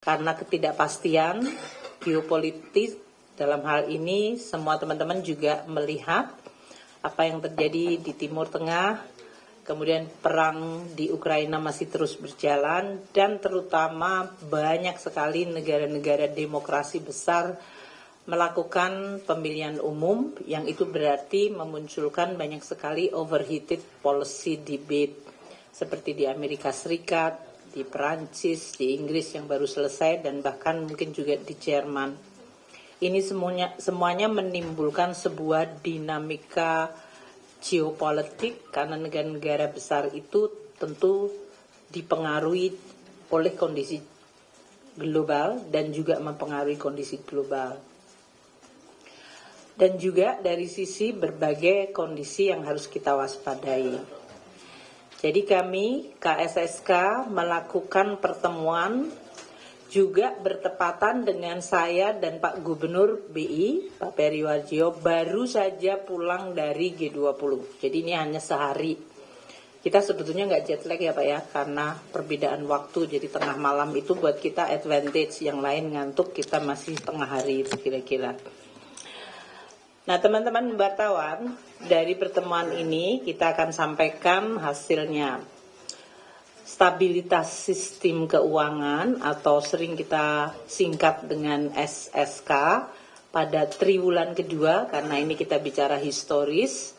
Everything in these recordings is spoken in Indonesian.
Karena ketidakpastian geopolitik dalam hal ini, semua teman-teman juga melihat apa yang terjadi di Timur Tengah, kemudian perang di Ukraina masih terus berjalan, dan terutama banyak sekali negara-negara demokrasi besar melakukan pemilihan umum, yang itu berarti memunculkan banyak sekali overheated policy debate, seperti di Amerika Serikat, di Perancis, di Inggris yang baru selesai, dan bahkan mungkin juga di Jerman. Ini semuanya menimbulkan sebuah dinamika geopolitik, karena negara-negara besar itu tentu dipengaruhi oleh kondisi global dan juga mempengaruhi kondisi global. Dan juga dari sisi berbagai kondisi yang harus kita waspadai. Jadi kami, KSSK, melakukan pertemuan juga bertepatan dengan saya dan Pak Gubernur BI, Pak Peri Warjio, baru saja pulang dari G20. Jadi ini hanya sehari. Kita sebetulnya nggak jet lag ya Pak ya, karena perbedaan waktu. Jadi tengah malam itu buat kita advantage, yang lain ngantuk, kita masih tengah hari itu kira-kira. Nah teman-teman wartawan, dari pertemuan ini kita akan sampaikan hasilnya. Stabilitas sistem keuangan atau sering kita singkat dengan SSK pada triwulan kedua, karena ini kita bicara historis.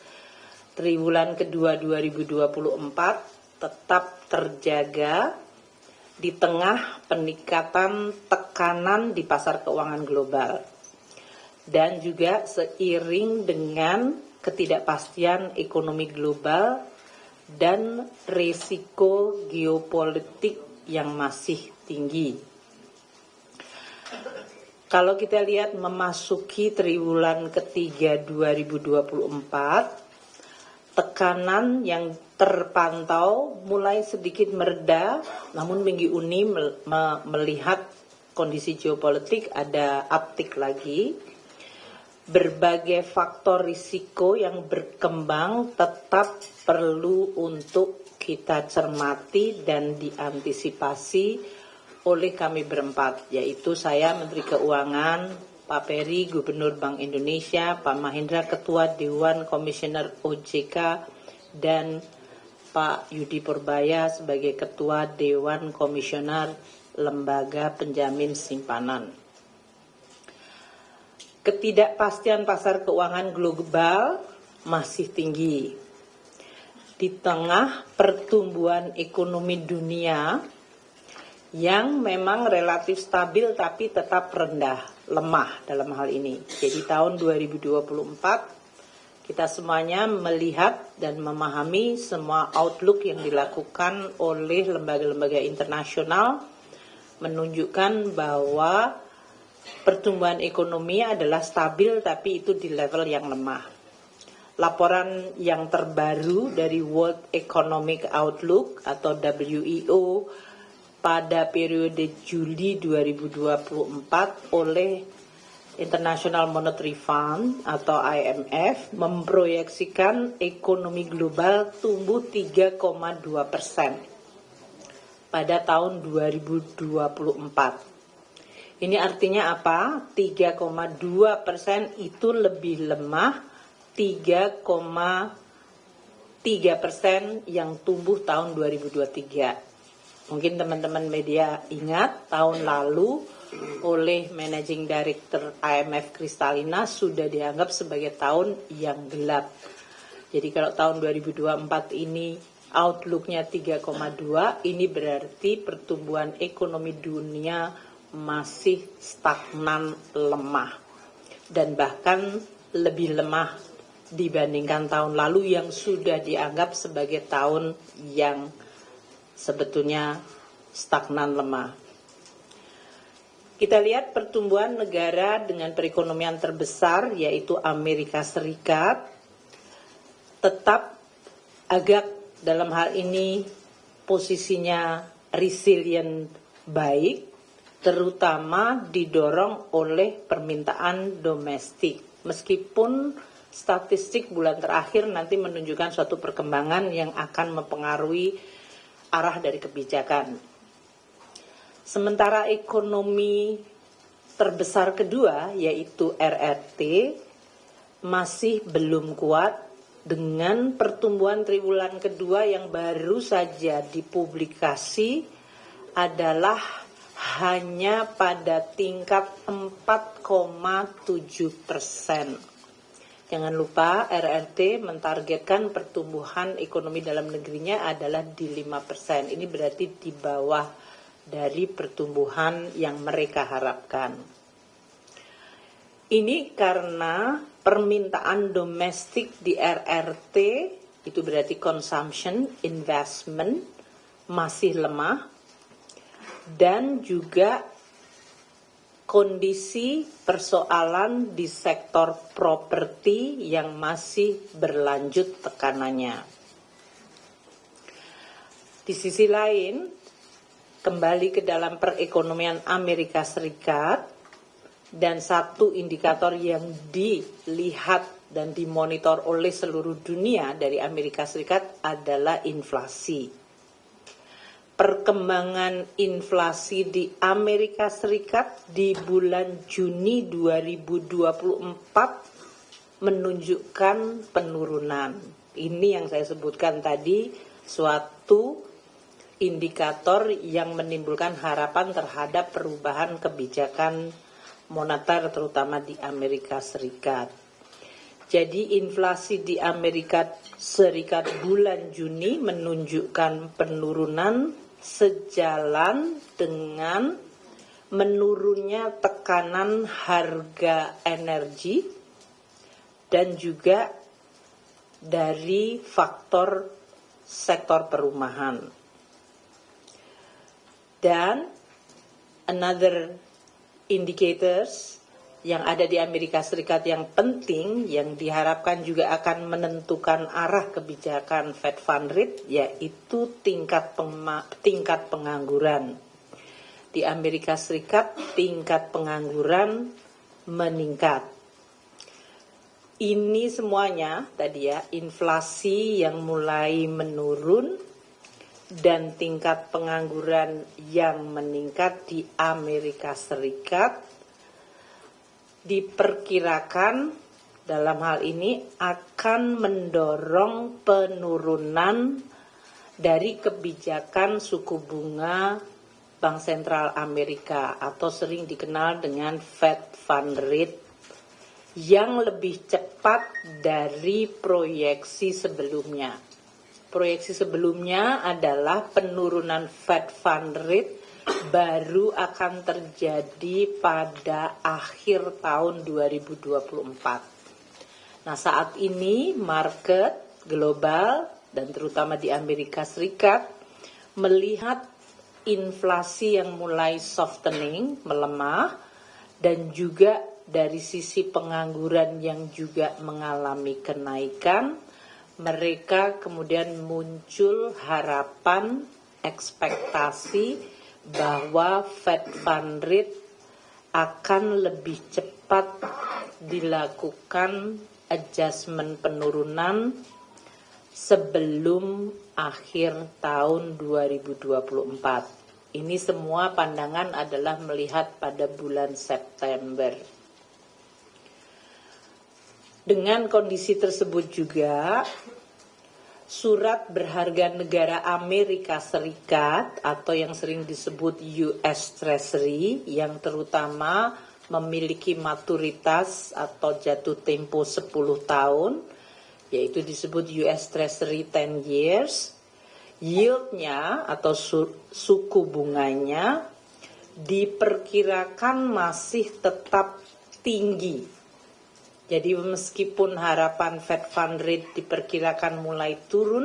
Triwulan kedua 2024 tetap terjaga di tengah peningkatan tekanan di pasar keuangan global, dan juga seiring dengan ketidakpastian ekonomi global dan risiko geopolitik yang masih tinggi. Kalau kita lihat memasuki triwulan ketiga 2024, tekanan yang terpantau mulai sedikit mereda, namun minggu ini melihat kondisi geopolitik ada uptick lagi. Berbagai faktor risiko yang berkembang tetap perlu untuk kita cermati dan diantisipasi oleh kami berempat, yaitu saya Menteri Keuangan, Pak Peri Gubernur Bank Indonesia, Pak Mahendra Ketua Dewan Komisioner OJK, dan Pak Yudi Purbaya sebagai Ketua Dewan Komisioner Lembaga Penjamin Simpanan. Ketidakpastian pasar keuangan global masih tinggi. Di tengah pertumbuhan ekonomi dunia yang memang relatif stabil tapi tetap rendah, lemah dalam hal ini. Jadi tahun 2024 kita semuanya melihat dan memahami semua outlook yang dilakukan oleh lembaga-lembaga internasional menunjukkan bahwa pertumbuhan ekonomi adalah stabil tapi itu di level yang lemah. Laporan yang terbaru dari World Economic Outlook atau WEO pada periode Juli 2024 oleh International Monetary Fund atau IMF memproyeksikan ekonomi global tumbuh 3,2% pada tahun 2024. Ini artinya apa? 3,2% itu lebih lemah 3,3% yang tumbuh tahun 2023. Mungkin teman-teman media ingat tahun lalu oleh Managing Director IMF Kristalina sudah dianggap sebagai tahun yang gelap. Jadi kalau tahun 2024 ini outlook-nya 3,2, ini berarti pertumbuhan ekonomi dunia masih stagnan, lemah, dan bahkan lebih lemah dibandingkan tahun lalu yang sudah dianggap sebagai tahun yang sebetulnya stagnan, lemah. Kita lihat pertumbuhan negara dengan perekonomian terbesar yaitu Amerika Serikat tetap agak dalam hal ini posisinya resilient baik, terutama didorong oleh permintaan domestik. Meskipun statistik bulan terakhir nanti menunjukkan suatu perkembangan yang akan mempengaruhi arah dari kebijakan. Sementara ekonomi terbesar kedua yaitu RRT masih belum kuat dengan pertumbuhan triwulan kedua yang baru saja dipublikasi adalah hanya pada tingkat 4,7%. Jangan lupa RRT mentargetkan pertumbuhan ekonomi dalam negerinya adalah di 5%. Ini berarti di bawah dari pertumbuhan yang mereka harapkan. Ini karena permintaan domestik di RRT, itu berarti consumption, investment, masih lemah, dan juga kondisi persoalan di sektor properti yang masih berlanjut tekanannya. Di sisi lain, kembali ke dalam perekonomian Amerika Serikat, dan satu indikator yang dilihat dan dimonitor oleh seluruh dunia dari Amerika Serikat adalah inflasi. Perkembangan inflasi di Amerika Serikat di bulan Juni 2024 menunjukkan penurunan. Ini yang saya sebutkan tadi, suatu indikator yang menimbulkan harapan terhadap perubahan kebijakan moneter terutama di Amerika Serikat. Jadi inflasi di Amerika Serikat bulan Juni menunjukkan penurunan sejalan dengan menurunnya tekanan harga energi dan juga dari faktor sektor perumahan. Dan another indicators yang ada di Amerika Serikat yang penting, yang diharapkan juga akan menentukan arah kebijakan Fed Fund Rate, yaitu tingkat pengangguran. Di Amerika Serikat, tingkat pengangguran meningkat. Ini semuanya tadi ya, inflasi yang mulai menurun, dan tingkat pengangguran yang meningkat di Amerika Serikat diperkirakan dalam hal ini akan mendorong penurunan dari kebijakan suku bunga Bank Sentral Amerika atau sering dikenal dengan Fed Fund Rate yang lebih cepat dari proyeksi sebelumnya. Proyeksi sebelumnya adalah penurunan Fed Fund Rate baru akan terjadi pada akhir tahun 2024. Nah, saat ini market global dan terutama di Amerika Serikat melihat inflasi yang mulai softening, melemah, dan juga dari sisi pengangguran yang juga mengalami kenaikan. Mereka kemudian muncul harapan, ekspektasi bahwa Fed Fund Rate akan lebih cepat dilakukan adjustment penurunan sebelum akhir tahun 2024. Ini semua pandangan adalah melihat pada bulan September. Dengan kondisi tersebut juga, surat berharga negara Amerika Serikat atau yang sering disebut US Treasury yang terutama memiliki maturitas atau jatuh tempo 10 tahun, yaitu disebut US Treasury 10 years, yieldnya atau suku bunganya diperkirakan masih tetap tinggi. Jadi meskipun harapan Fed Fund Rate diperkirakan mulai turun,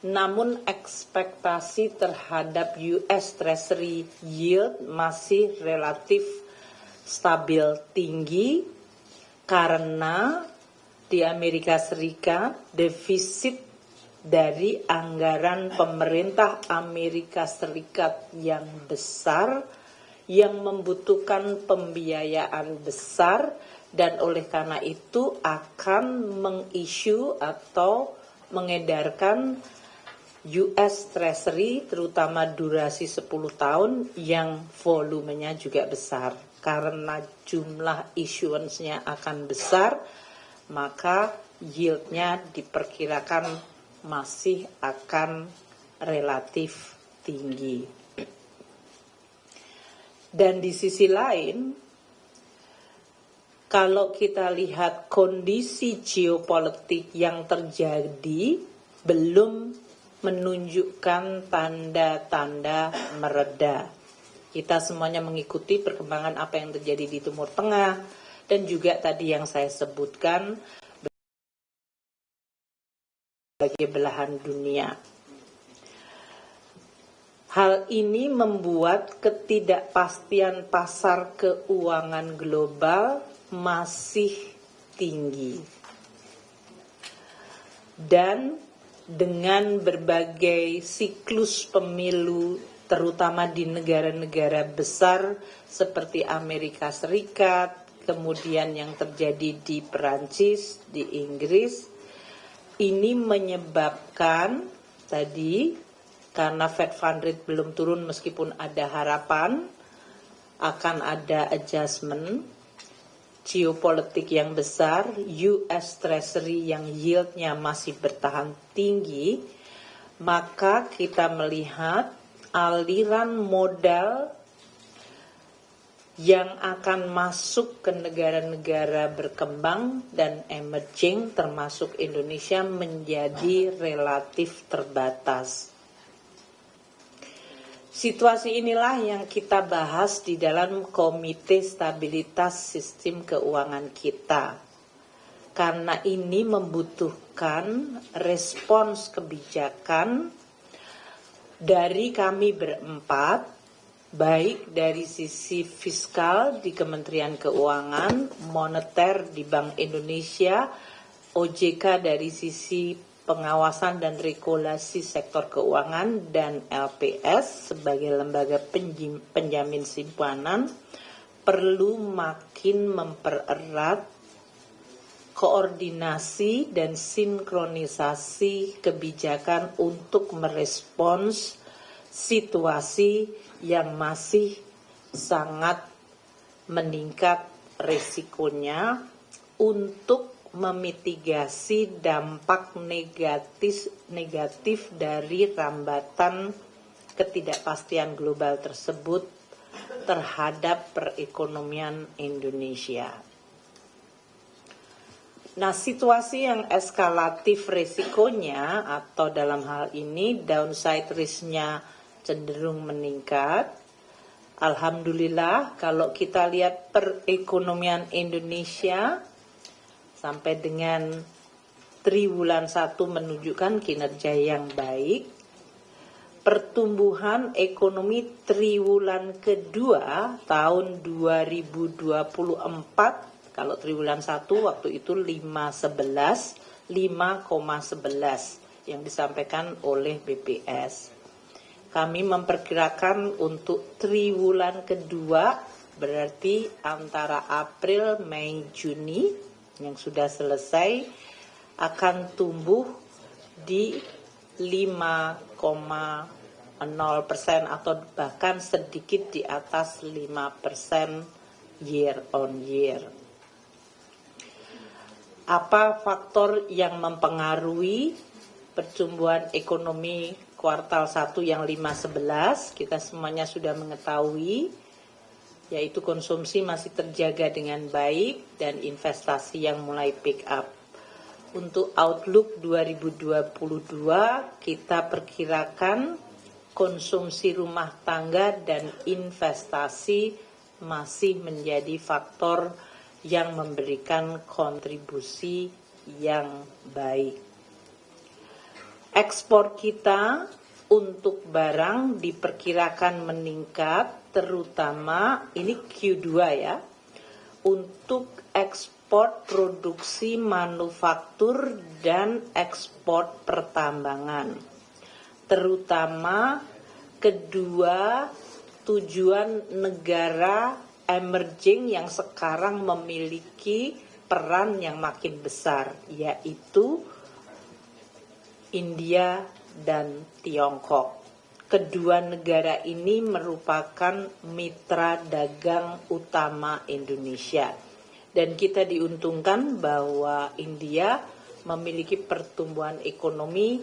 namun ekspektasi terhadap US Treasury yield masih relatif stabil tinggi karena di Amerika Serikat defisit dari anggaran pemerintah Amerika Serikat yang besar, yang membutuhkan pembiayaan besar, dan oleh karena itu akan mengisu atau mengedarkan US Treasury terutama durasi 10 tahun yang volumenya juga besar. Karena jumlah issuance-nya akan besar, maka yield-nya diperkirakan masih akan relatif tinggi. Dan di sisi lain, kalau kita lihat kondisi geopolitik yang terjadi belum menunjukkan tanda-tanda mereda. Kita semuanya mengikuti perkembangan apa yang terjadi di Timur Tengah dan juga tadi yang saya sebutkan berbagai belahan dunia. Hal ini membuat ketidakpastian pasar keuangan global masih tinggi. Dan dengan berbagai siklus pemilu, terutama di negara-negara besar seperti Amerika Serikat, kemudian yang terjadi di Perancis, di Inggris, ini menyebabkan tadi, karena Fed Fund Rate belum turun meskipun ada harapan akan ada adjustment, geopolitik yang besar, US Treasury yang yieldnya masih bertahan tinggi, maka kita melihat aliran modal yang akan masuk ke negara-negara berkembang dan emerging termasuk Indonesia menjadi relatif terbatas. Situasi inilah yang kita bahas di dalam Komite Stabilitas Sistem Keuangan kita. Karena ini membutuhkan respons kebijakan dari kami berempat, baik dari sisi fiskal di Kementerian Keuangan, moneter di Bank Indonesia, OJK dari sisi pengawasan dan regulasi sektor keuangan, dan LPS sebagai lembaga penjamin simpanan perlu makin mempererat koordinasi dan sinkronisasi kebijakan untuk merespons situasi yang masih sangat meningkat risikonya untuk memitigasi dampak negatif dari rambatan ketidakpastian global tersebut terhadap perekonomian Indonesia. Nah, situasi yang eskalatif risikonya atau dalam hal ini downside risk-nya cenderung meningkat. Alhamdulillah kalau kita lihat perekonomian Indonesia sampai dengan triwulan 1 menunjukkan kinerja yang baik. Pertumbuhan ekonomi triwulan kedua tahun 2024, kalau triwulan 1 waktu itu 5,11 yang disampaikan oleh BPS. Kami memperkirakan untuk triwulan kedua berarti antara April, Mei, Juni yang sudah selesai akan tumbuh di 5,0% atau bahkan sedikit di atas 5% year on year. Apa faktor yang mempengaruhi pertumbuhan ekonomi kuartal 1 yang 5,11? Kita semuanya sudah mengetahui, yaitu konsumsi masih terjaga dengan baik dan investasi yang mulai pick up. Untuk outlook 2022 kita perkirakan konsumsi rumah tangga dan investasi masih menjadi faktor yang memberikan kontribusi yang baik. Ekspor kita untuk barang diperkirakan meningkat, terutama ini Q2 ya, untuk ekspor produksi manufaktur dan ekspor pertambangan, terutama kedua tujuan negara emerging yang sekarang memiliki peran yang makin besar, yaitu India dan Tiongkok. Kedua negara ini merupakan mitra dagang utama Indonesia. Dan kita diuntungkan bahwa India memiliki pertumbuhan ekonomi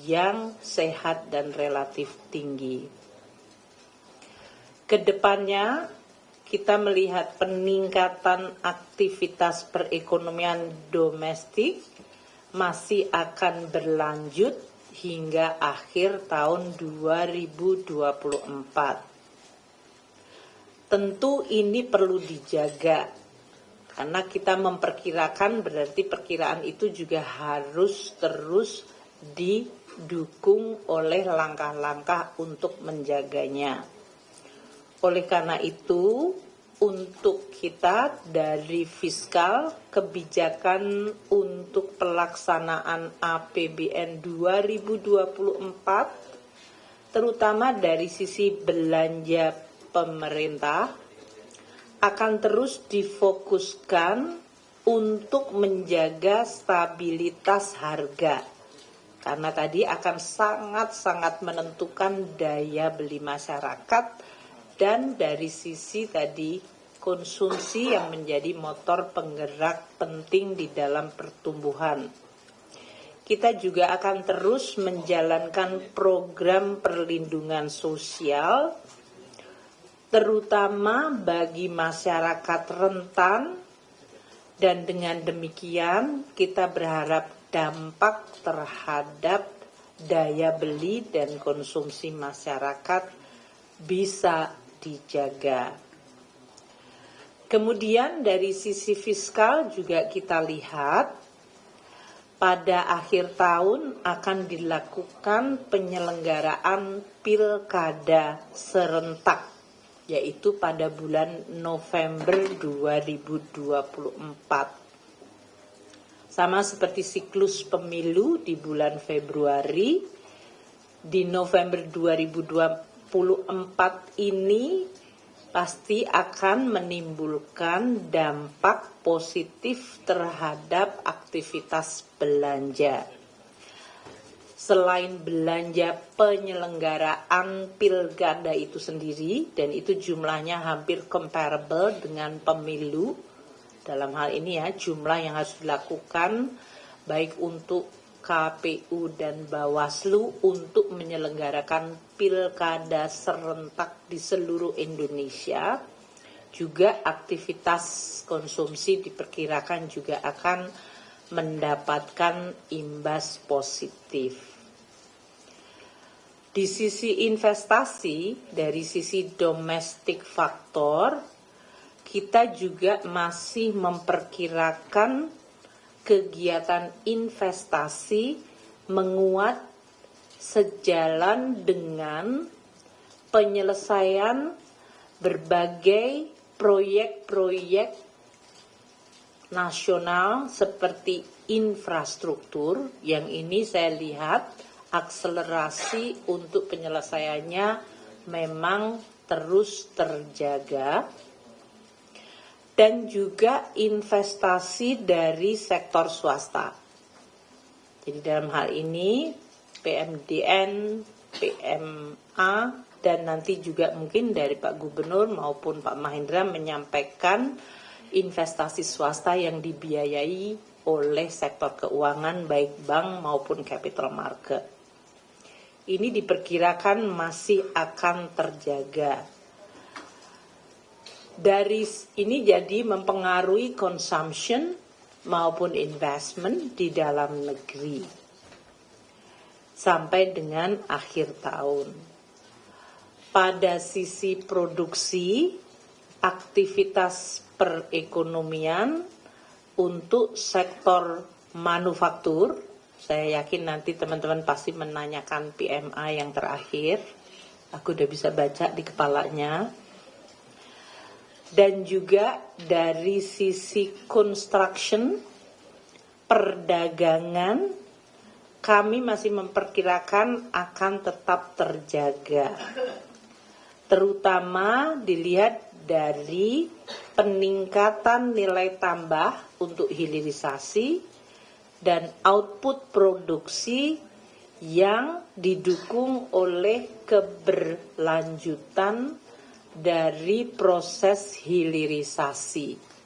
yang sehat dan relatif tinggi. Kedepannya, kita melihat peningkatan aktivitas perekonomian domestik masih akan berlanjut hingga akhir tahun 2024. Tentu ini perlu dijaga, karena kita memperkirakan berarti perkiraan itu juga harus terus didukung oleh langkah-langkah untuk menjaganya. Oleh karena itu, untuk kita dari fiskal, kebijakan untuk pelaksanaan APBN 2024, terutama dari sisi belanja pemerintah, akan terus difokuskan untuk menjaga stabilitas harga. Karena tadi akan sangat-sangat menentukan daya beli masyarakat, dan dari sisi tadi konsumsi yang menjadi motor penggerak penting di dalam pertumbuhan. Kita juga akan terus menjalankan program perlindungan sosial, terutama bagi masyarakat rentan, dan dengan demikian kita berharap dampak terhadap daya beli dan konsumsi masyarakat bisa dijaga. Kemudian dari sisi fiskal juga kita lihat pada akhir tahun akan dilakukan penyelenggaraan pilkada serentak, yaitu pada bulan November 2024. Sama seperti siklus pemilu di bulan Februari, di November 2024 ini pasti akan menimbulkan dampak positif terhadap aktivitas belanja. Selain belanja penyelenggaraan pilkada itu sendiri, dan itu jumlahnya hampir comparable dengan pemilu, dalam hal ini ya jumlah yang harus dilakukan baik untuk KPU dan Bawaslu untuk menyelenggarakan pilkada serentak di seluruh Indonesia. Juga aktivitas konsumsi diperkirakan juga akan mendapatkan imbas positif. Di sisi investasi, dari sisi domestic factor, kita juga masih memperkirakan kegiatan investasi menguat sejalan dengan penyelesaian berbagai proyek-proyek nasional seperti infrastruktur, yang ini saya lihat akselerasi untuk penyelesaiannya memang terus terjaga. Dan juga investasi dari sektor swasta. Jadi dalam hal ini PMDN, PMA, dan nanti juga mungkin dari Pak Gubernur maupun Pak Mahendra menyampaikan investasi swasta yang dibiayai oleh sektor keuangan baik bank maupun capital market. Ini diperkirakan masih akan terjaga. Dari ini jadi mempengaruhi consumption maupun investment di dalam negeri sampai dengan akhir tahun. Pada sisi produksi, aktivitas perekonomian untuk sektor manufaktur, saya yakin nanti teman-teman pasti menanyakan PMI yang terakhir, aku udah bisa baca di kepalanya. Dan juga dari sisi construction, perdagangan, kami masih memperkirakan akan tetap terjaga. Terutama dilihat dari peningkatan nilai tambah untuk hilirisasi dan output produksi yang didukung oleh keberlanjutan dari proses hilirisasi.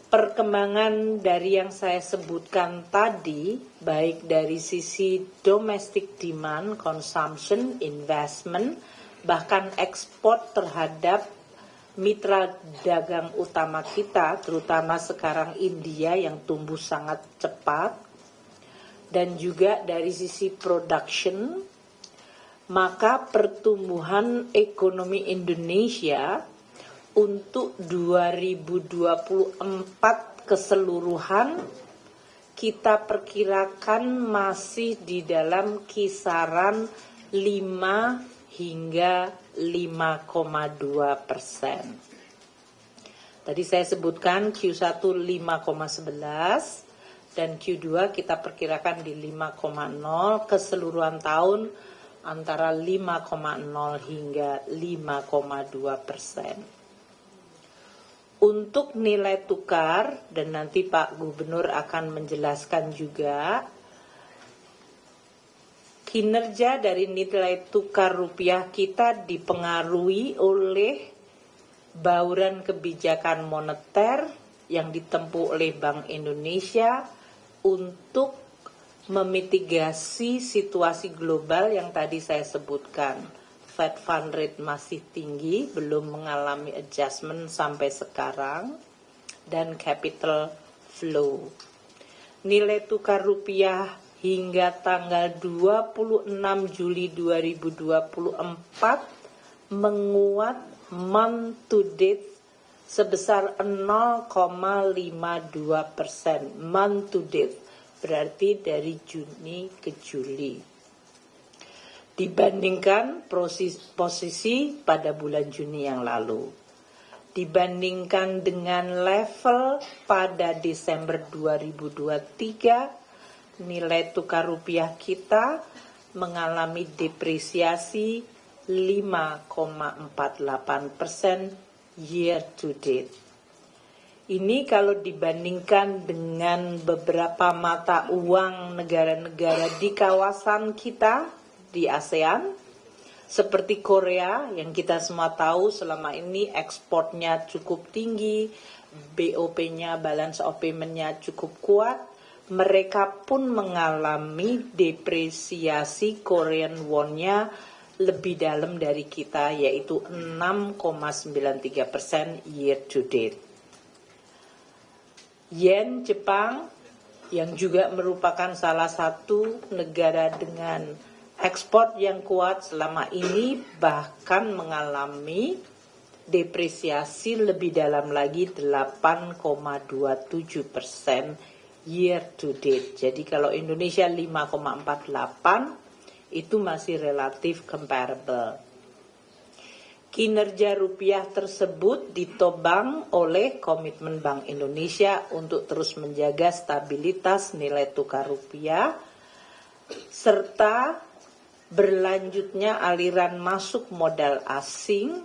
Perkembangan dari yang saya sebutkan tadi, baik dari sisi domestic demand, consumption, investment, bahkan ekspor terhadap mitra dagang utama kita, terutama sekarang India yang tumbuh sangat cepat, dan juga dari sisi production, maka pertumbuhan ekonomi Indonesia untuk 2024 keseluruhan kita perkirakan masih di dalam kisaran 5 hingga 5,2%. Tadi saya sebutkan Q1 5,11 dan Q2 kita perkirakan di 5,0, keseluruhan tahun antara 5,0 hingga 5,2%. Untuk nilai tukar, dan nanti Pak Gubernur akan menjelaskan juga, kinerja dari nilai tukar rupiah kita dipengaruhi oleh bauran kebijakan moneter yang ditempuh oleh Bank Indonesia untuk memitigasi situasi global yang tadi saya sebutkan. Fed Fund Rate masih tinggi, belum mengalami adjustment sampai sekarang, dan capital flow. Nilai tukar rupiah hingga tanggal 26 Juli 2024 menguat month to date sebesar 0,52%. Month to date berarti dari Juni ke Juli. Dibandingkan posisi pada bulan Juni yang lalu. Dibandingkan dengan level pada Desember 2023, nilai tukar rupiah kita mengalami depresiasi 5,48% year to date. Ini kalau dibandingkan dengan beberapa mata uang negara-negara di kawasan kita, di ASEAN, seperti Korea yang kita semua tahu selama ini ekspornya cukup tinggi, BOP-nya, balance of payment-nya cukup kuat, mereka pun mengalami depresiasi Korean won-nya lebih dalam dari kita, yaitu 6,93% year to date. Yen Jepang yang juga merupakan salah satu negara dengan ekspor yang kuat selama ini bahkan mengalami depresiasi lebih dalam lagi 8,27% year to date. Jadi kalau Indonesia 5,48 itu masih relatif comparable. Kinerja rupiah tersebut ditopang oleh komitmen Bank Indonesia untuk terus menjaga stabilitas nilai tukar rupiah serta berlanjutnya aliran masuk modal asing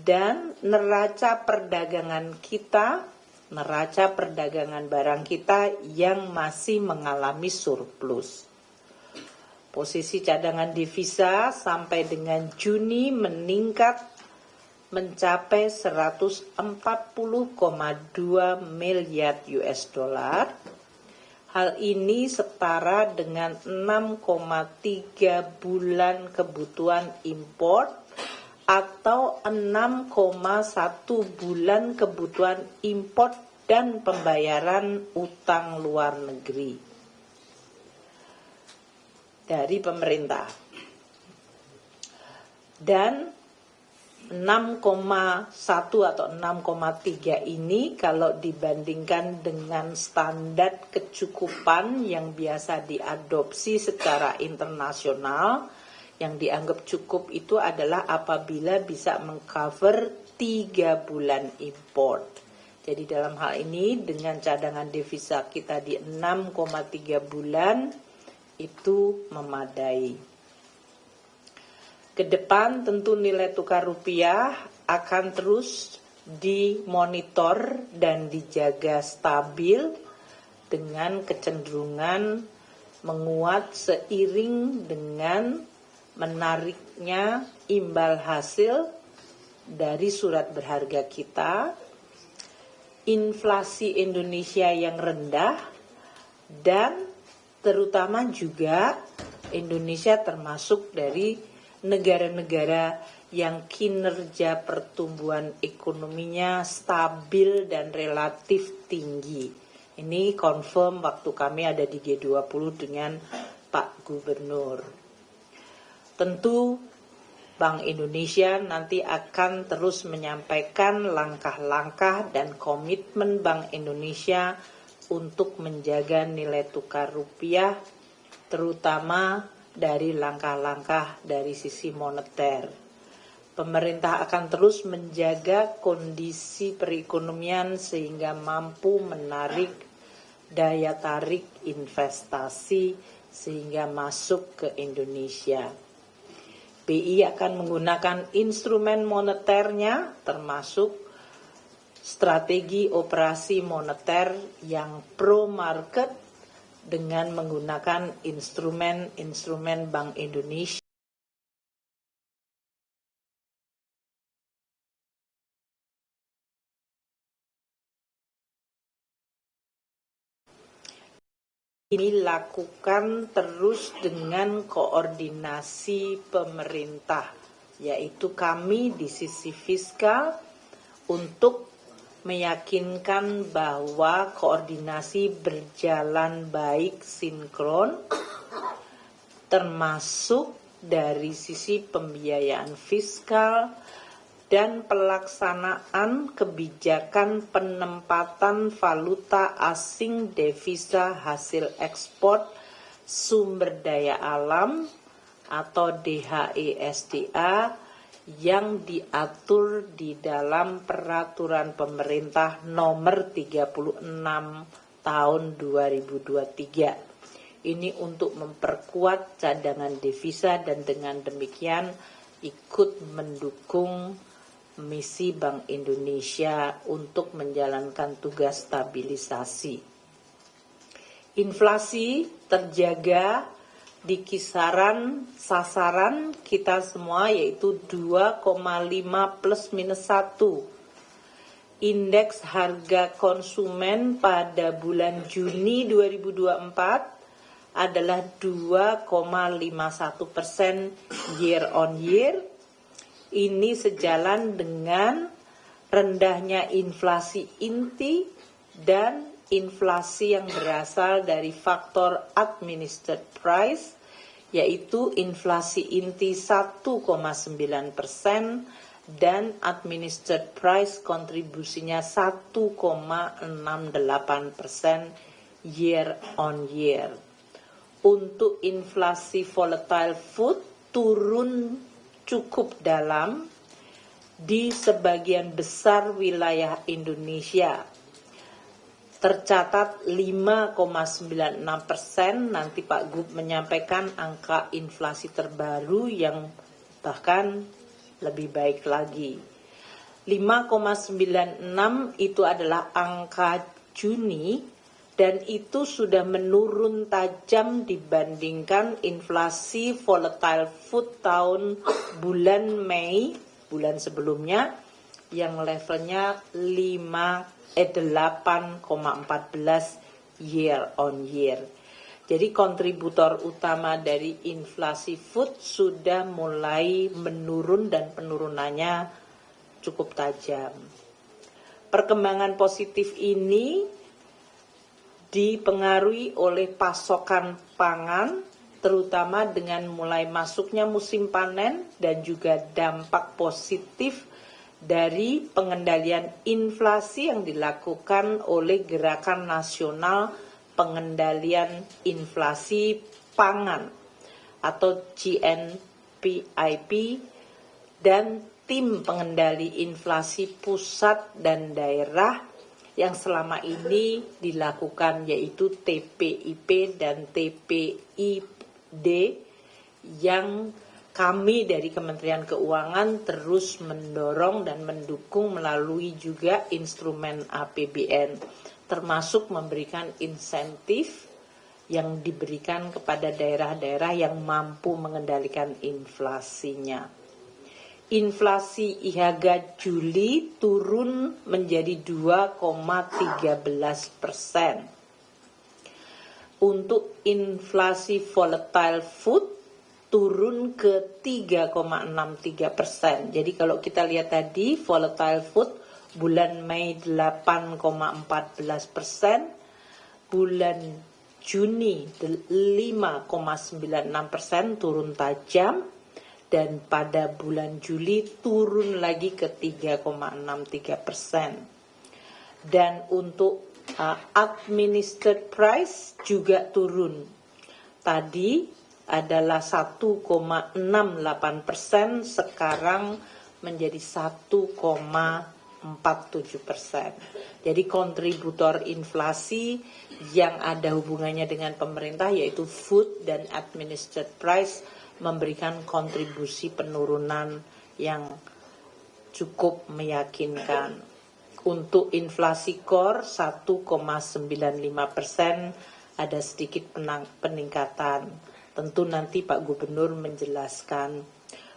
dan neraca perdagangan kita, neraca perdagangan barang kita yang masih mengalami surplus. Posisi cadangan devisa sampai dengan Juni meningkat mencapai 140,2 miliar US dollar. Hal ini setara dengan 6,3 bulan kebutuhan impor atau 6,1 bulan kebutuhan impor dan pembayaran utang luar negeri dari pemerintah. Dan 6,1 atau 6,3 ini kalau dibandingkan dengan standar kecukupan yang biasa diadopsi secara internasional, yang dianggap cukup itu adalah apabila bisa mengcover 3 bulan import. Jadi dalam hal ini dengan cadangan devisa kita di 6,3 bulan itu memadai. Kedepan tentu nilai tukar rupiah akan terus dimonitor dan dijaga stabil dengan kecenderungan menguat seiring dengan menariknya imbal hasil dari surat berharga kita, inflasi Indonesia yang rendah, dan terutama juga Indonesia termasuk dari negara-negara yang kinerja pertumbuhan ekonominya stabil dan relatif tinggi. Ini confirm waktu kami ada di G20 dengan Pak Gubernur. Tentu Bank Indonesia nanti akan terus menyampaikan langkah-langkah dan komitmen Bank Indonesia untuk menjaga nilai tukar rupiah, terutama dari langkah-langkah dari sisi moneter. Pemerintah akan terus menjaga kondisi perekonomian sehingga mampu menarik daya tarik investasi sehingga masuk ke Indonesia. BI akan menggunakan instrumen moneternya termasuk strategi operasi moneter yang pro market dengan menggunakan instrumen Bank Indonesia. Ini lakukan terus dengan koordinasi pemerintah, yaitu kami di sisi fiskal untuk meyakinkan bahwa koordinasi berjalan baik sinkron, termasuk dari sisi pembiayaan fiskal dan pelaksanaan kebijakan penempatan valuta asing devisa hasil ekspor sumber daya alam atau DHESDA yang diatur di dalam peraturan pemerintah nomor 36 tahun 2023. Ini untuk memperkuat cadangan devisa dan dengan demikian ikut mendukung misi Bank Indonesia untuk menjalankan tugas stabilisasi. Inflasi terjaga di kisaran sasaran kita semua yaitu 2,5 plus minus 1. Indeks harga konsumen pada bulan Juni 2024 adalah 2,51% year on year. Ini sejalan dengan rendahnya inflasi inti dan inflasi yang berasal dari faktor administered price, yaitu inflasi inti 1,9% dan administered price kontribusinya 1,68% year on year. Untuk inflasi volatile food turun cukup dalam di sebagian besar wilayah Indonesia. Tercatat 5,96%, nanti Pak Gub menyampaikan angka inflasi terbaru yang bahkan lebih baik lagi. 5,96 itu adalah angka Juni dan itu sudah menurun tajam dibandingkan inflasi volatile food tahun bulan Mei, bulan sebelumnya, yang levelnya 8,14 year on year. Jadi kontributor utama dari inflasi food sudah mulai menurun dan penurunannya cukup tajam. Perkembangan positif ini dipengaruhi oleh pasokan pangan, terutama dengan mulai masuknya musim panen dan juga dampak positif dari pengendalian inflasi yang dilakukan oleh Gerakan Nasional Pengendalian Inflasi Pangan atau GNPIP dan tim pengendali inflasi pusat dan daerah yang selama ini dilakukan, yaitu TPIP dan TPID, yang kami dari Kementerian Keuangan terus mendorong dan mendukung melalui juga instrumen APBN, termasuk memberikan insentif yang diberikan kepada daerah-daerah yang mampu mengendalikan inflasinya. Inflasi IHK Juli turun menjadi 2,13%. Untuk inflasi volatile food turun ke 3,63%. Jadi kalau kita lihat tadi volatile food bulan Mei 8,14%, bulan Juni 5,96% turun tajam, dan pada bulan Juli turun lagi ke 3,63%. Dan untuk administered price juga turun. Tadi adalah 1,68%, sekarang menjadi 1,47%. Jadi kontributor inflasi yang ada hubungannya dengan pemerintah yaitu food dan administered price memberikan kontribusi penurunan yang cukup meyakinkan. Untuk inflasi core 1,95%, ada sedikit peningkatan. Tentu nanti Pak Gubernur menjelaskan.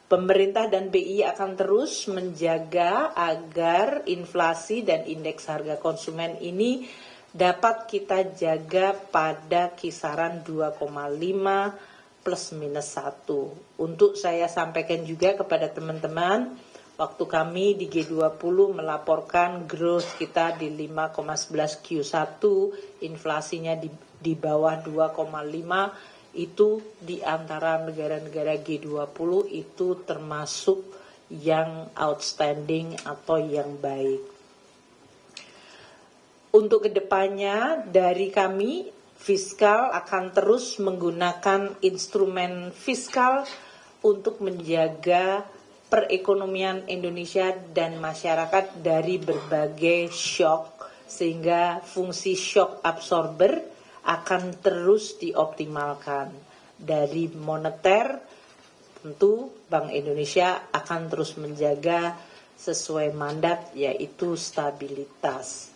Pemerintah dan BI akan terus menjaga agar inflasi dan indeks harga konsumen ini dapat kita jaga pada kisaran 2,5 plus minus 1. Untuk saya sampaikan juga kepada teman-teman, waktu kami di G20 melaporkan growth kita di 5,11 Q1, inflasinya di bawah 2,5, itu di antara negara-negara G20 itu termasuk yang outstanding atau yang baik. Untuk kedepannya dari kami, fiskal akan terus menggunakan instrumen fiskal untuk menjaga perekonomian Indonesia dan masyarakat dari berbagai shock, sehingga fungsi shock absorber akan terus dioptimalkan. Dari moneter, tentu Bank Indonesia akan terus menjaga sesuai mandat, yaitu stabilitas.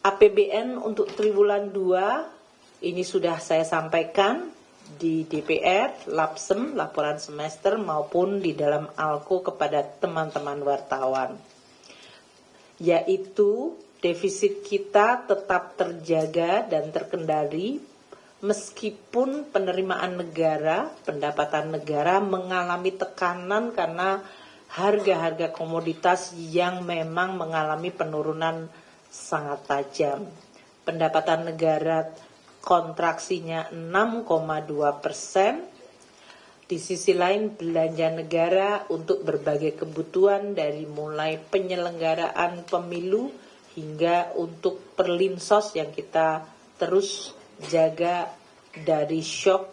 APBN untuk triwulan 2, ini sudah saya sampaikan di DPR, LAPSEM, laporan semester, maupun di dalam ALKO kepada teman-teman wartawan. Yaitu defisit kita tetap terjaga dan terkendali meskipun penerimaan negara, pendapatan negara mengalami tekanan karena harga-harga komoditas yang memang mengalami penurunan sangat tajam. Pendapatan negara kontraksinya 6,2%. Di sisi lain belanja negara untuk berbagai kebutuhan dari mulai penyelenggaraan pemilu hingga untuk perlinsos yang kita terus jaga dari shock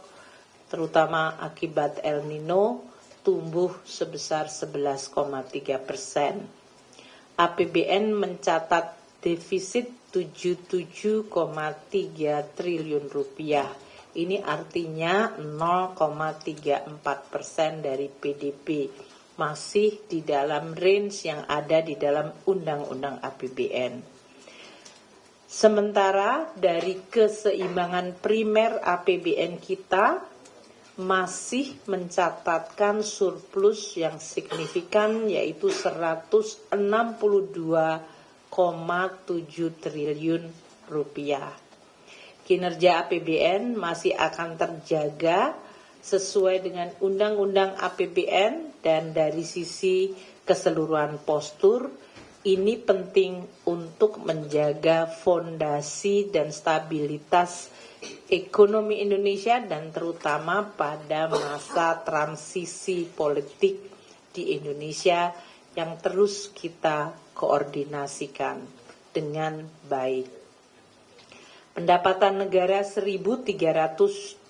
terutama akibat El Nino tumbuh sebesar 11,3%. APBN mencatat defisit 77,3 triliun rupiah. Ini artinya 0,34% dari PDB. Masih di dalam range yang ada di dalam Undang-Undang APBN. Sementara dari keseimbangan primer APBN kita masih mencatatkan surplus yang signifikan, yaitu 162,7 triliun rupiah. Kinerja APBN masih akan terjaga sesuai dengan Undang-Undang APBN, dan dari sisi keseluruhan postur ini penting untuk menjaga fondasi dan stabilitas ekonomi Indonesia dan terutama pada masa transisi politik di Indonesia yang terus kita koordinasikan dengan baik. Pendapatan negara 1.320,7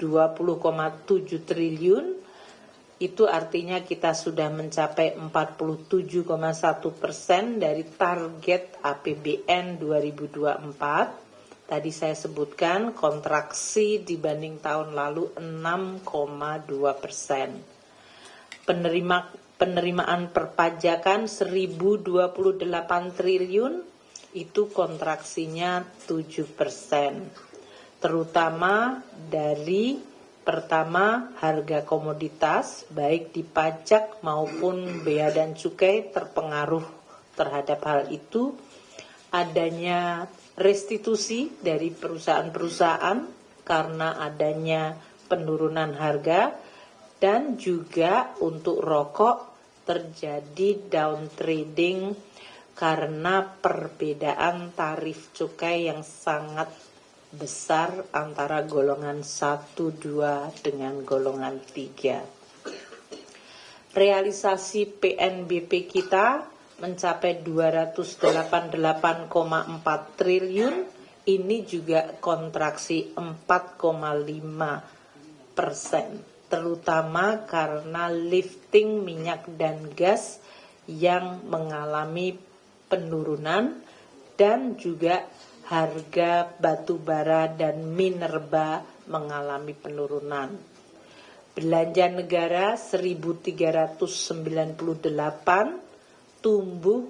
triliun, itu artinya kita sudah mencapai 47,1% dari target APBN 2024. Tadi saya sebutkan kontraksi dibanding tahun lalu 6,2%. Penerimaan perpajakan 1.028 triliun, itu kontraksinya 7%. terutama dari pertama harga komoditas baik di pajak maupun bea dan cukai terpengaruh terhadap hal itu, adanya restitusi dari perusahaan-perusahaan karena adanya penurunan harga, dan juga untuk rokok terjadi down trading karena perbedaan tarif cukai yang sangat besar antara golongan 1, 2 dengan golongan 3. Realisasi PNBP kita mencapai 288,4 triliun, ini juga kontraksi 4,5%, terutama karena lifting minyak dan gas yang mengalami penurunan dan juga harga batu bara dan minerba mengalami penurunan. Belanja negara 1.398 tumbuh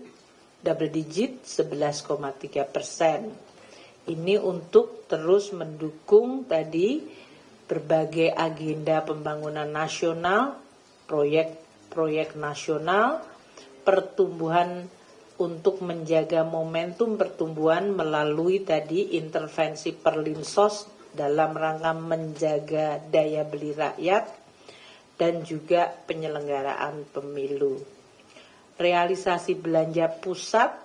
double digit 11,3%. Ini untuk terus mendukung tadi berbagai agenda pembangunan nasional, proyek-proyek nasional, pertumbuhan untuk menjaga momentum pertumbuhan melalui tadi intervensi Perlinsos dalam rangka menjaga daya beli rakyat dan juga penyelenggaraan pemilu. Realisasi belanja pusat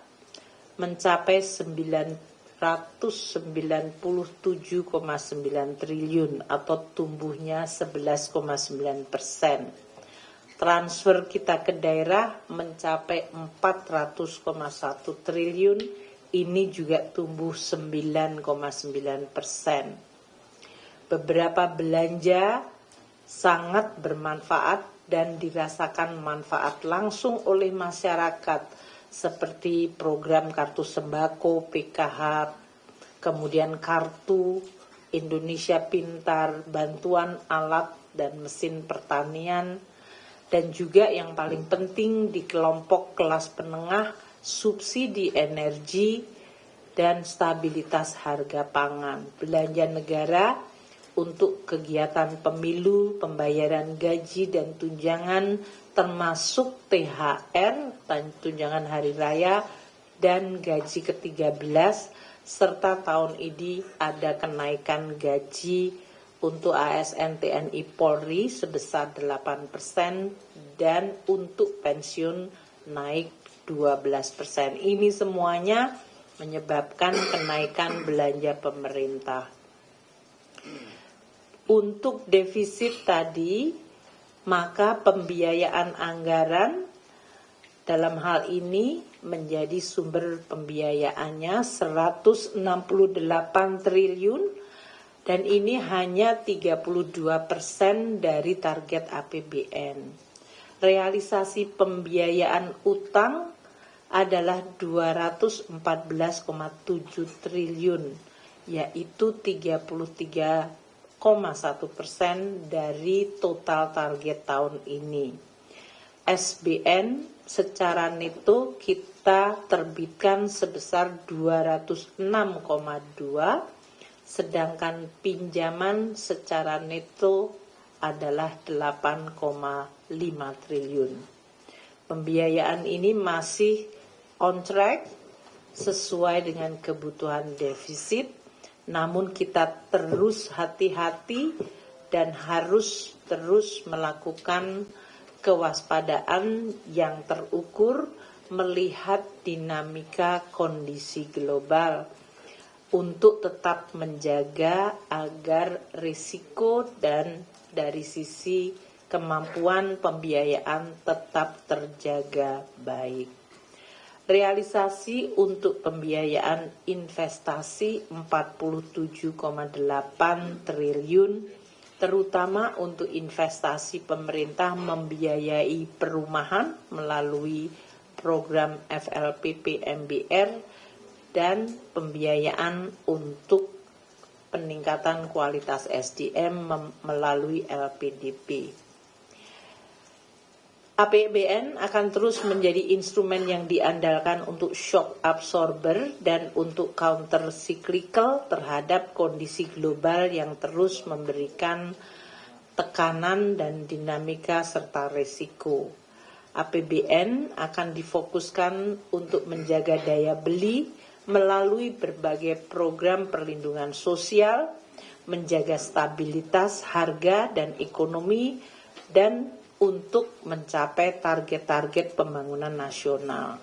mencapai 997,9 triliun atau tumbuhnya 11,9%. Transfer kita ke daerah mencapai 400,1 triliun, ini juga tumbuh 9,9%. Beberapa belanja sangat bermanfaat dan dirasakan manfaat langsung oleh masyarakat, seperti program kartu sembako, PKH, kemudian kartu Indonesia Pintar, bantuan alat dan mesin pertanian, dan juga yang paling penting di kelompok kelas penengah, subsidi energi dan stabilitas harga pangan. Belanja negara untuk kegiatan pemilu, pembayaran gaji dan tunjangan termasuk THR, tunjangan hari raya, dan gaji ke-13, serta tahun ini ada kenaikan gaji untuk ASN TNI Polri sebesar 8% dan untuk pensiun naik 12%. Ini semuanya menyebabkan kenaikan belanja pemerintah. Untuk defisit tadi, maka pembiayaan anggaran dalam hal ini menjadi sumber pembiayaannya 168 triliun, dan ini hanya 32% dari target APBN. Realisasi pembiayaan utang adalah 214,7 triliun, yaitu 33,1% dari total target tahun ini. SBN secara neto kita terbitkan sebesar 206,2, sedangkan pinjaman secara neto adalah 8,5 triliun. Pembiayaan ini masih on track sesuai dengan kebutuhan defisit, namun kita terus hati-hati dan harus terus melakukan kewaspadaan yang terukur melihat dinamika kondisi global untuk tetap menjaga agar risiko dan dari sisi kemampuan pembiayaan tetap terjaga baik. Realisasi untuk pembiayaan investasi 47,8 triliun, terutama untuk investasi pemerintah membiayai perumahan melalui program FLPP MBR dan pembiayaan untuk peningkatan kualitas SDM melalui LPDP. APBN akan terus menjadi instrumen yang diandalkan untuk shock absorber dan untuk counter cyclical terhadap kondisi global yang terus memberikan tekanan dan dinamika serta resiko. APBN akan difokuskan untuk menjaga daya beli melalui berbagai program perlindungan sosial, menjaga stabilitas harga dan ekonomi, dan untuk mencapai target-target pembangunan nasional.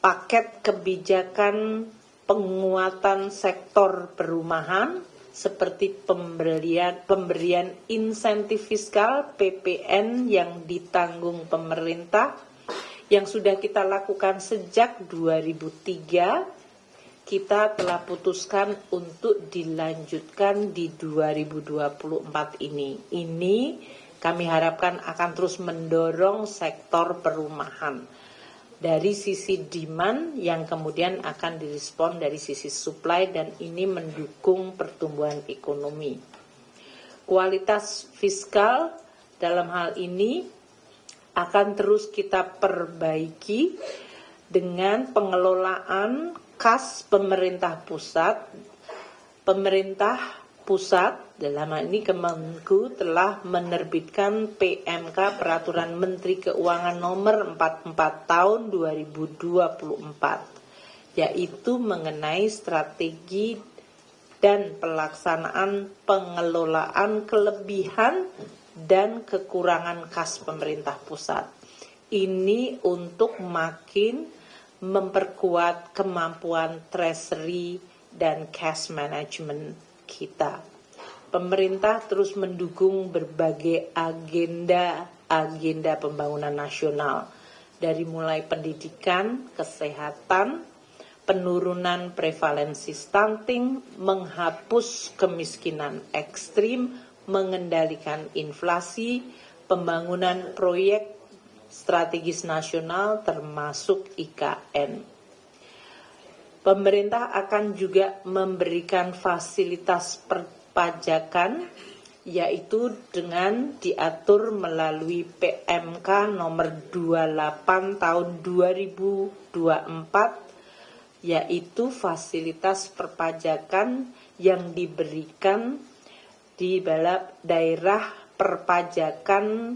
Paket kebijakan penguatan sektor perumahan seperti pemberian insentif fiskal PPN yang ditanggung pemerintah yang sudah kita lakukan sejak 2003, kita telah putuskan untuk dilanjutkan di 2024 ini. Ini kami harapkan akan terus mendorong sektor perumahan dari sisi demand yang kemudian akan direspon dari sisi supply, dan ini mendukung pertumbuhan ekonomi. Kualitas fiskal dalam hal ini akan terus kita perbaiki dengan pengelolaan kas pemerintah pusat. Pemerintah pusat dalam hal ini Kemenku telah menerbitkan PMK Peraturan Menteri Keuangan Nomor 44 Tahun 2024, yaitu mengenai strategi dan pelaksanaan pengelolaan kelebihan dan kekurangan kas pemerintah pusat. Ini untuk makin memperkuat kemampuan treasury dan cash management kita. Pemerintah terus mendukung berbagai agenda pembangunan nasional, dari mulai pendidikan, kesehatan, penurunan prevalensi stunting, menghapus kemiskinan ekstrim, mengendalikan inflasi, pembangunan proyek strategis nasional termasuk IKN. Pemerintah akan juga memberikan fasilitas perpajakan, yaitu dengan diatur melalui PMK nomor 28 tahun 2024, yaitu fasilitas perpajakan yang diberikan di daerah perpajakan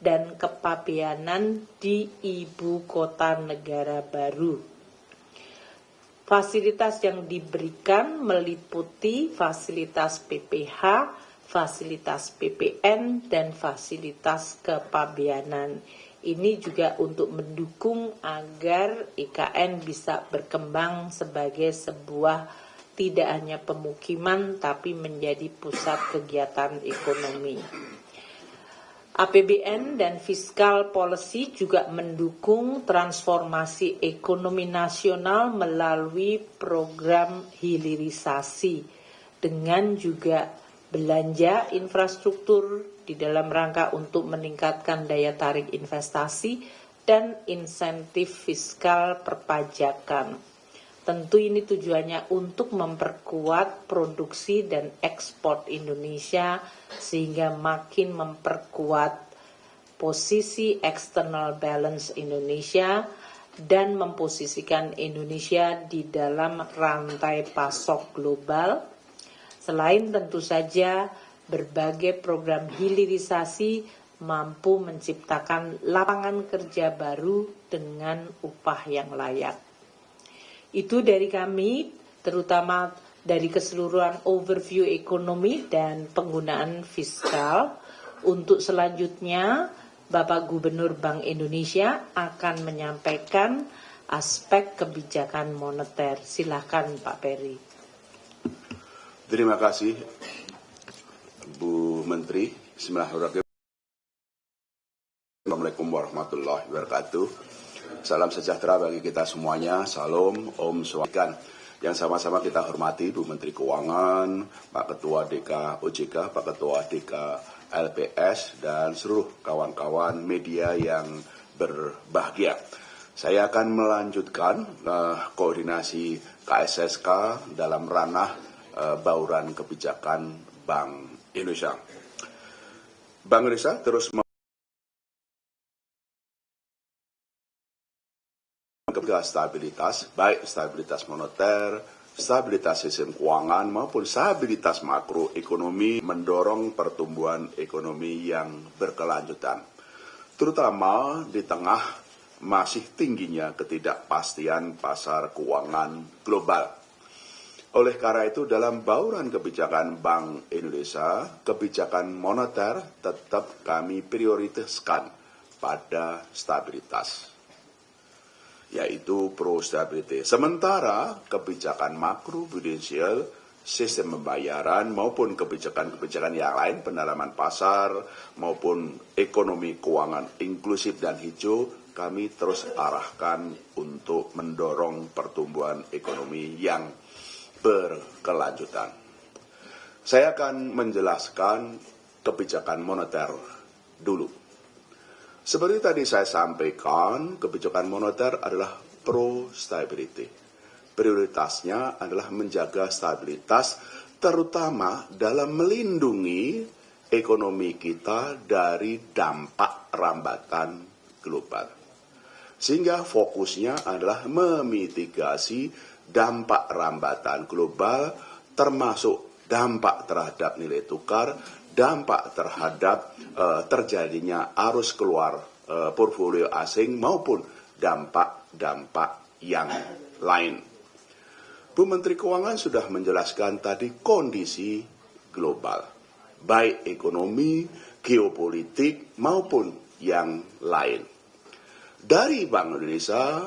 dan kepabeanan di Ibu Kota Negara Baru. Fasilitas yang diberikan meliputi fasilitas PPH, fasilitas PPN, dan fasilitas kepabeanan. Ini juga untuk mendukung agar IKN bisa berkembang sebagai sebuah tidak hanya pemukiman tapi menjadi pusat kegiatan ekonomi. APBN dan fiscal policy juga mendukung transformasi ekonomi nasional melalui program hilirisasi dengan juga belanja infrastruktur di dalam rangka untuk meningkatkan daya tarik investasi dan insentif fiskal perpajakan. Tentu ini tujuannya untuk memperkuat produksi dan ekspor Indonesia sehingga makin memperkuat posisi external balance Indonesia dan memposisikan Indonesia di dalam rantai pasok global. Selain tentu saja berbagai program hilirisasi mampu menciptakan lapangan kerja baru dengan upah yang layak. Itu dari kami, terutama dari keseluruhan overview ekonomi dan penggunaan fiskal. Untuk selanjutnya, Bapak Gubernur Bank Indonesia akan menyampaikan aspek kebijakan moneter. Silakan Pak Peri. Terima kasih Bu Menteri. Bismillahirrahmanirrahim. Assalamualaikum warahmatullahi wabarakatuh. Salam sejahtera bagi kita semuanya. Salam, Om Swastiastu. Yang sama-sama kita hormati Bu Menteri Keuangan, Pak Ketua DK OJK, Pak Ketua DK LPS, dan seluruh kawan-kawan media yang berbahagia. Saya akan melanjutkan koordinasi KSSK dalam ranah bauran kebijakan Bank Indonesia. Bank Indonesia terus stabilitas, baik stabilitas moneter, stabilitas sistem keuangan maupun stabilitas makroekonomi mendorong pertumbuhan ekonomi yang berkelanjutan, terutama di tengah masih tingginya ketidakpastian pasar keuangan global. Oleh karena itu, dalam bauran kebijakan Bank Indonesia, kebijakan moneter tetap kami prioritaskan pada stabilitas, yaitu pro-stability. Sementara kebijakan makro-prudensial, sistem pembayaran maupun kebijakan-kebijakan yang lain, pendalaman pasar maupun ekonomi keuangan inklusif dan hijau, kami terus arahkan untuk mendorong pertumbuhan ekonomi yang berkelanjutan. Saya akan menjelaskan kebijakan moneter dulu. Seperti tadi saya sampaikan, kebijakan moneter adalah pro-stability. Prioritasnya adalah menjaga stabilitas, terutama dalam melindungi ekonomi kita dari dampak rambatan global. Sehingga fokusnya adalah memitigasi dampak rambatan global, termasuk dampak terhadap nilai tukar, dampak terhadap terjadinya arus keluar portfolio asing maupun dampak-dampak yang lain. Bu Menteri Keuangan sudah menjelaskan tadi kondisi global, baik ekonomi, geopolitik maupun yang lain. Dari Bank Indonesia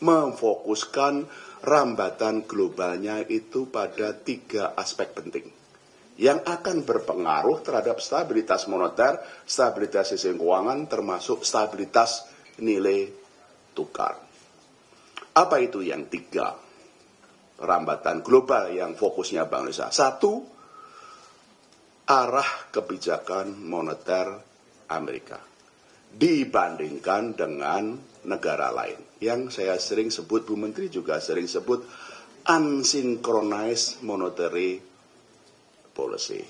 memfokuskan rambatan globalnya itu pada 3 aspek penting yang akan berpengaruh terhadap stabilitas moneter, stabilitas sistem keuangan, termasuk stabilitas nilai tukar. Apa itu yang 3 rambatan global yang fokusnya Bank Indonesia? 1, arah kebijakan moneter Amerika dibandingkan dengan negara lain. Yang saya sering sebut, Bu Menteri juga sering sebut, unsynchronized monetary policy.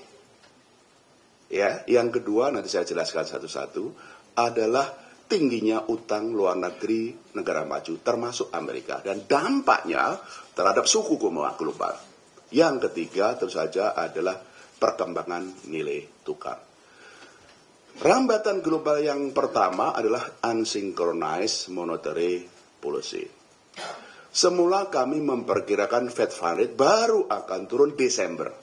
Ya, yang kedua nanti saya jelaskan satu-satu adalah tingginya utang luar negeri negara maju termasuk Amerika dan dampaknya terhadap suku bunga global. Yang ketiga tentu saja adalah perkembangan nilai tukar. Rambatan global yang pertama adalah unsynchronized monetary policy. Semula kami memperkirakan Fed Fund Rate baru akan turun Desember.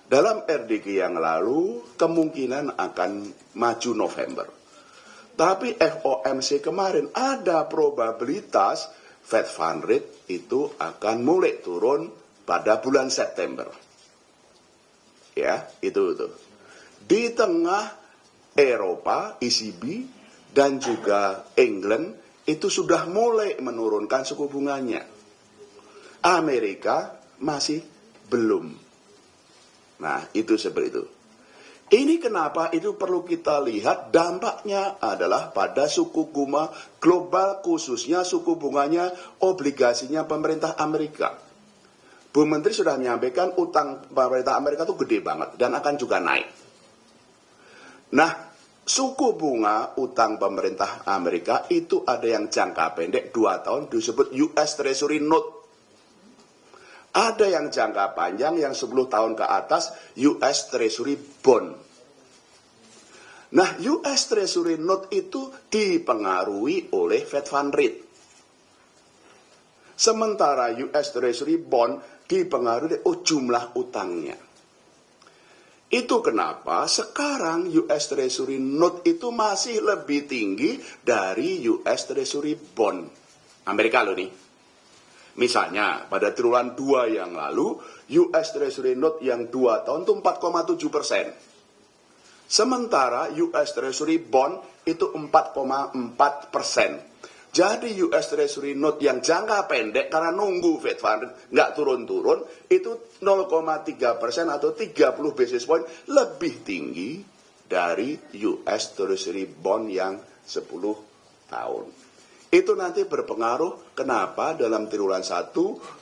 Dalam RDG yang lalu kemungkinan akan maju November. Tapi FOMC kemarin ada probabilitas Fed Fund Rate itu akan mulai turun pada bulan September. Ya, itu. Di tengah Eropa, ECB, dan juga England itu sudah mulai menurunkan suku bunganya. Amerika masih belum. Nah, itu seperti itu. Ini kenapa itu perlu kita lihat dampaknya adalah pada suku bunga global, khususnya suku bunganya obligasinya pemerintah Amerika. Bu Menteri sudah menyampaikan utang pemerintah Amerika itu gede banget dan akan juga naik. Nah, suku bunga utang pemerintah Amerika itu ada yang jangka pendek 2 tahun disebut US Treasury Note. Ada yang jangka panjang yang 10 tahun ke atas US Treasury Bond. Nah, US Treasury Note itu dipengaruhi oleh Fed Fund Rate. Sementara US Treasury Bond dipengaruhi oleh jumlah utangnya. Itu kenapa sekarang US Treasury Note itu masih lebih tinggi dari US Treasury Bond Amerika loh nih. Misalnya pada triwulan 2 yang lalu US Treasury Note yang 2 tahun itu 4,7%. Sementara US Treasury Bond itu 4,4%. Jadi US Treasury Note yang jangka pendek karena nunggu Fed Fund nggak turun-turun itu 0,3% atau 30 basis point lebih tinggi dari US Treasury Bond yang 10 tahun. Itu nanti berpengaruh kenapa dalam triwulan 1,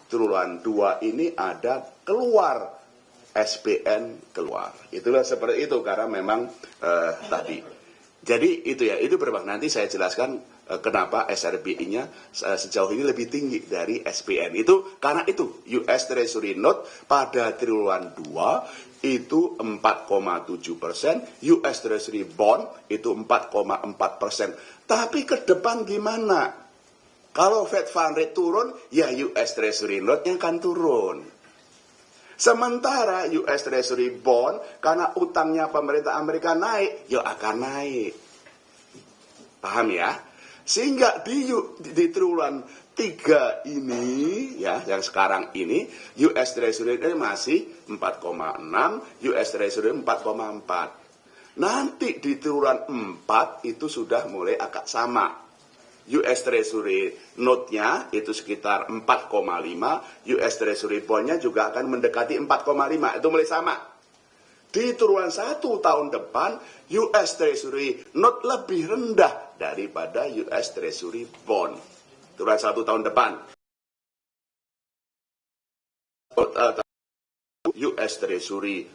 triwulan 2 ini ada keluar SBN keluar. Itulah seperti itu karena memang tadi. Jadi itu ya, itu berpengaruh. Nanti saya jelaskan Kenapa SRBI-nya sejauh ini lebih tinggi dari SPN? Itu karena itu US Treasury Note pada triwulan 2 itu 4,7%, US Treasury Bond itu 4,4%. Tapi ke depan gimana? Kalau Fed Fund Rate turun, ya US Treasury Note-nya akan turun. Sementara US Treasury Bond, karena utangnya pemerintah Amerika naik, ya akan naik. Paham ya? Sehingga di triwulan 3 ini, ya, yang sekarang ini, US Treasury ini masih 4,6, US Treasury 4,4. Nanti di triwulan 4 itu sudah mulai agak sama. US Treasury Note-nya itu sekitar 4,5, US Treasury Bond-nya juga akan mendekati 4,5, itu mulai sama. Di triwulan 1 tahun depan, US Treasury Note lebih rendah daripada US Treasury Bond. Triwulan 1 tahun depan. US Treasury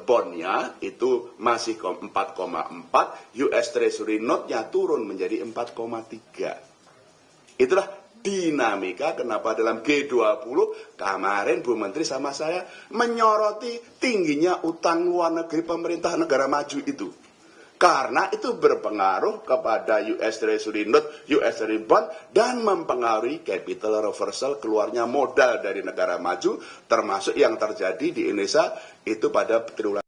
Bond-nya itu masih 4,4, US Treasury Note-nya turun menjadi 4,3. Itulah dinamika kenapa dalam G20 kemarin Bu Menteri sama saya menyoroti tingginya utang luar negeri pemerintah negara maju itu. Karena itu berpengaruh kepada US Treasury Note, US Treasury Bond, dan mempengaruhi capital reversal keluarnya modal dari negara maju, termasuk yang terjadi di Indonesia itu pada triwulan.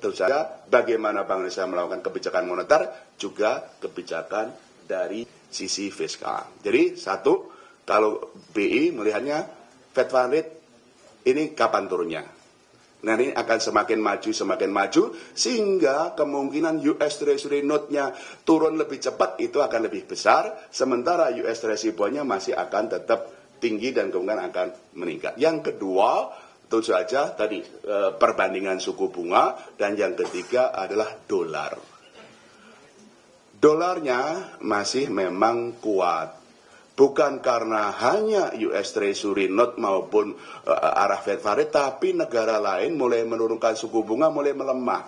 Tentu saja bagaimana Bank Indonesia melakukan kebijakan moneter, juga kebijakan dari sisi fiskal. Jadi satu, kalau BI melihatnya Fed Fund Rate ini kapan turunnya? Nah, ini akan semakin maju, sehingga kemungkinan US Treasury Note-nya turun lebih cepat itu akan lebih besar, sementara US Treasury Bond-nya masih akan tetap tinggi dan kemungkinan akan meningkat. Yang kedua, tentu saja tadi perbandingan suku bunga, dan yang ketiga adalah dolar. Dolarnya masih memang kuat. Bukan karena hanya US Treasury Note maupun arah Fed Fund Rate, tapi negara lain mulai menurunkan suku bunga, mulai melemah.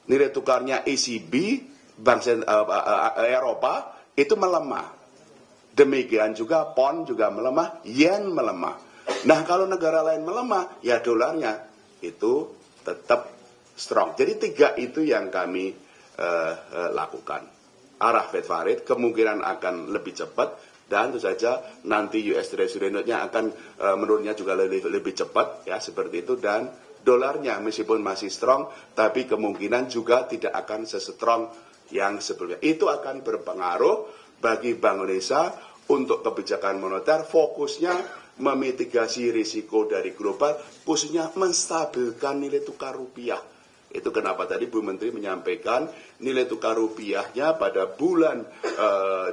Nilai tukarnya ECB, Bank Eropa, itu melemah. Demikian juga pound juga melemah, yen melemah. Nah, kalau negara lain melemah, ya dolarnya itu tetap strong. Jadi 3 itu yang kami lakukan. Arah Fed Fund Rate kemungkinan akan lebih cepat, dan tentu saja nanti US Treasury Note-nya akan menurunnya juga lebih cepat, ya seperti itu. Dan dolarnya meskipun masih strong, tapi kemungkinan juga tidak akan sestrong yang sebelumnya. Itu akan berpengaruh bagi Bank Indonesia untuk kebijakan moneter, fokusnya memitigasi risiko dari global, khususnya menstabilkan nilai tukar rupiah. Itu kenapa tadi Bu Menteri menyampaikan nilai tukar rupiahnya pada bulan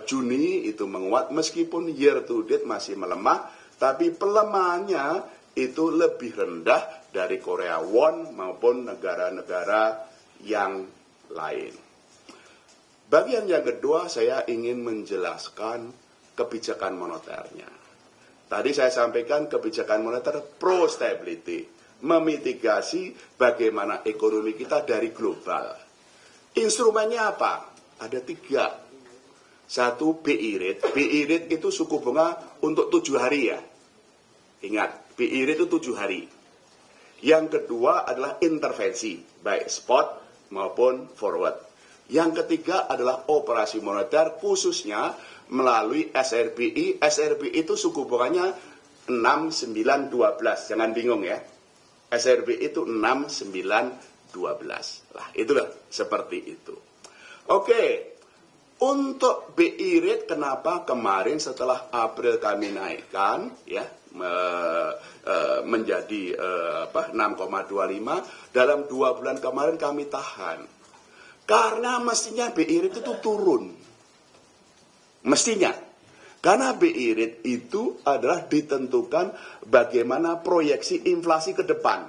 Juni itu menguat, meskipun year to date masih melemah, tapi pelemahannya itu lebih rendah dari Korea Won maupun negara-negara yang lain. Bagian yang kedua, saya ingin menjelaskan kebijakan moneternya. Tadi saya sampaikan kebijakan moneter pro-stability, memitigasi bagaimana ekonomi kita dari global. Instrumennya apa? Ada 3. Satu, BI Rate. BI Rate itu suku bunga untuk 7 hari ya. Ingat, BI Rate itu 7 hari. Yang kedua adalah intervensi, baik spot maupun forward. Yang ketiga adalah operasi moneter, khususnya melalui SRBI. SRBI itu suku bunganya 6, 9, 12. Jangan bingung ya. SRBI itu 6, 9, 12. Lah, itulah seperti itu. Oke, untuk BI Rate kenapa kemarin setelah April kami naikkan ya menjadi 6,25, dalam 2 bulan kemarin kami tahan. Karena mestinya BI Rate itu turun. Mestinya. Karena BI Rate itu adalah ditentukan bagaimana proyeksi inflasi ke depan.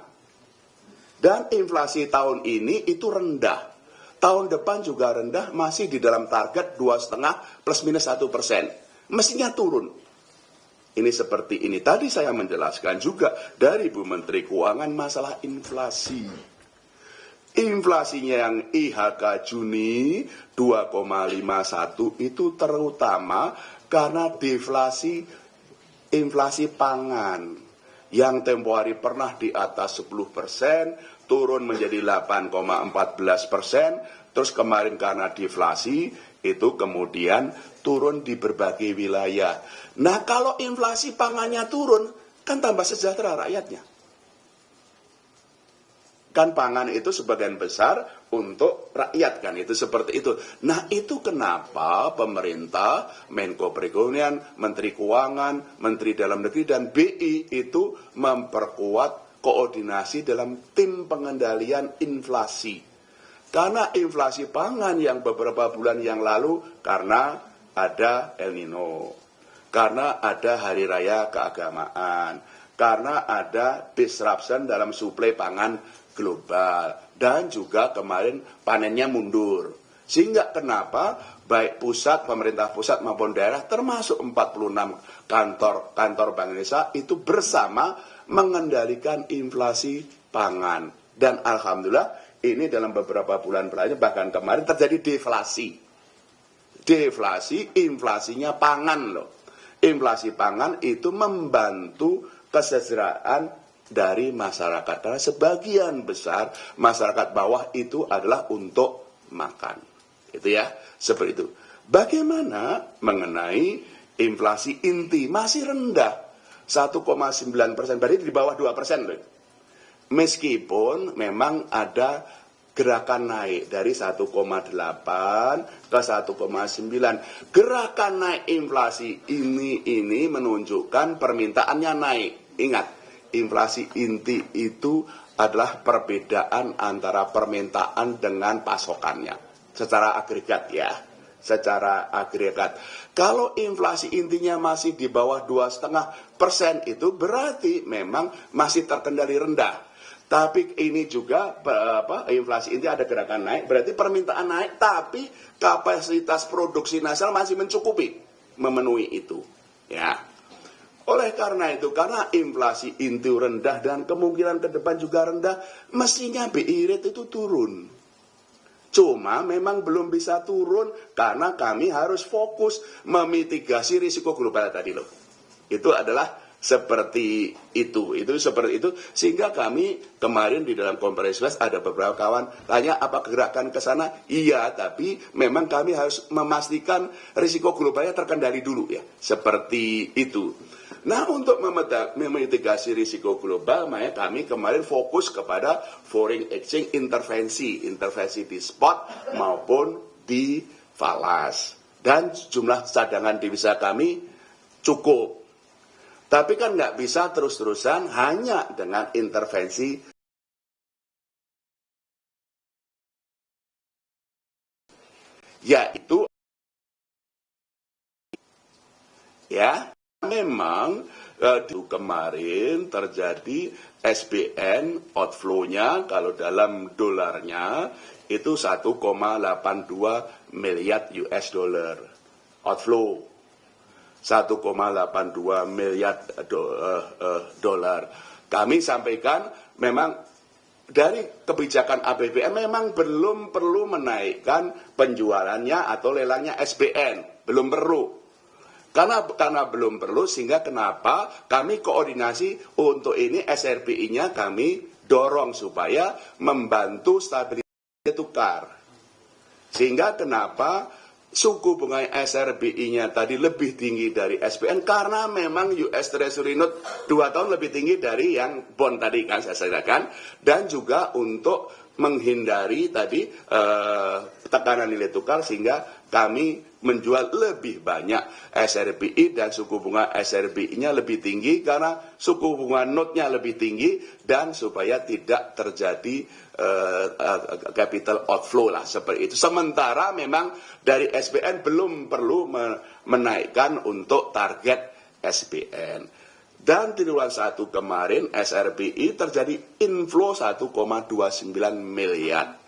Dan inflasi tahun ini itu rendah. Tahun depan juga rendah, masih di dalam target 2,5 plus minus 1%. Mestinya turun. Ini seperti ini. Tadi saya menjelaskan juga dari Bu Menteri Keuangan masalah inflasi. Inflasinya yang IHK Juni 2,51 itu terutama karena inflasi pangan yang tempo hari pernah di atas 10%, turun menjadi 8,14%, terus kemarin karena deflasi itu kemudian turun di berbagai wilayah. Nah, kalau inflasi pangannya turun, kan tambah sejahtera rakyatnya. Kan pangan itu sebagian besar untuk rakyat, kan itu seperti itu. Nah, itu kenapa pemerintah, Menko Perekonomian, Menteri Keuangan, Menteri Dalam Negeri dan BI itu memperkuat koordinasi dalam tim pengendalian inflasi. Karena inflasi pangan yang beberapa bulan yang lalu karena ada El Nino, karena ada hari raya keagamaan, karena ada disruption dalam suplai pangan global, dan juga kemarin panennya mundur. Sehingga kenapa baik pusat, pemerintah pusat maupun daerah termasuk 46 kantor Bank Indonesia itu bersama mengendalikan inflasi pangan. Dan alhamdulillah ini dalam beberapa bulan belakang bahkan kemarin terjadi deflasi. Deflasi, inflasinya pangan loh. Inflasi pangan itu membantu kesejahteraan dari masyarakat. Karena sebagian besar masyarakat bawah itu adalah untuk makan. Itu ya, seperti itu. Bagaimana mengenai inflasi inti masih rendah, 1,9%, berarti di bawah 2%. Loh. Meskipun memang ada gerakan naik dari 1,8 ke 1,9. Gerakan naik inflasi ini menunjukkan permintaannya naik. Ingat, inflasi inti itu adalah perbedaan antara permintaan dengan pasokannya. Secara agregat ya. Secara agregat. Kalau inflasi intinya masih di bawah 2,5% itu berarti memang masih terkendali rendah. Tapi ini juga inflasi inti ada gerakan naik, berarti permintaan naik, tapi kapasitas produksi nasional masih mencukupi, memenuhi itu. Ya. Oleh karena itu, karena inflasi inti rendah dan kemungkinan ke depan juga rendah, mestinya BI rate itu turun. Cuma memang belum bisa turun karena kami harus fokus memitigasi risiko global tadi loh. Itu adalah seperti itu seperti itu sehingga kami kemarin di dalam konferensi pers ada beberapa kawan tanya apa gerakan ke sana, iya, tapi memang kami harus memastikan risiko globalnya terkendali dulu ya, seperti itu. Nah, untuk memitigasi risiko global, makanya kami kemarin fokus kepada foreign exchange intervensi di spot maupun di falas, dan jumlah cadangan devisa kami cukup. Tapi kan nggak bisa terus-terusan hanya dengan intervensi. Yaitu, ya, memang kemarin terjadi SBN outflow-nya kalau dalam dolarnya itu 1,82 miliar US dollar outflow. 1,82 miliar dolar. Kami sampaikan memang dari kebijakan APBN memang belum perlu menaikkan penjualannya atau lelangnya SBN, belum perlu. Karena belum perlu, sehingga kenapa kami koordinasi untuk ini SRBI-nya kami dorong supaya membantu stabilitas tukar. Sehingga kenapa suku bunga SRBI-nya tadi lebih tinggi dari SBN karena memang US Treasury Note 2 tahun lebih tinggi dari yang bond tadi kan saya sampaikan, dan juga untuk menghindari tadi tekanan nilai tukar sehingga kami menjual lebih banyak SRBI dan suku bunga SRBI-nya lebih tinggi karena suku bunga note-nya lebih tinggi dan supaya tidak terjadi capital outflow lah seperti itu. Sementara memang dari SBN belum perlu menaikkan untuk target SBN. Dan triwulan 1 kemarin SRBI terjadi inflow 1,29 miliar.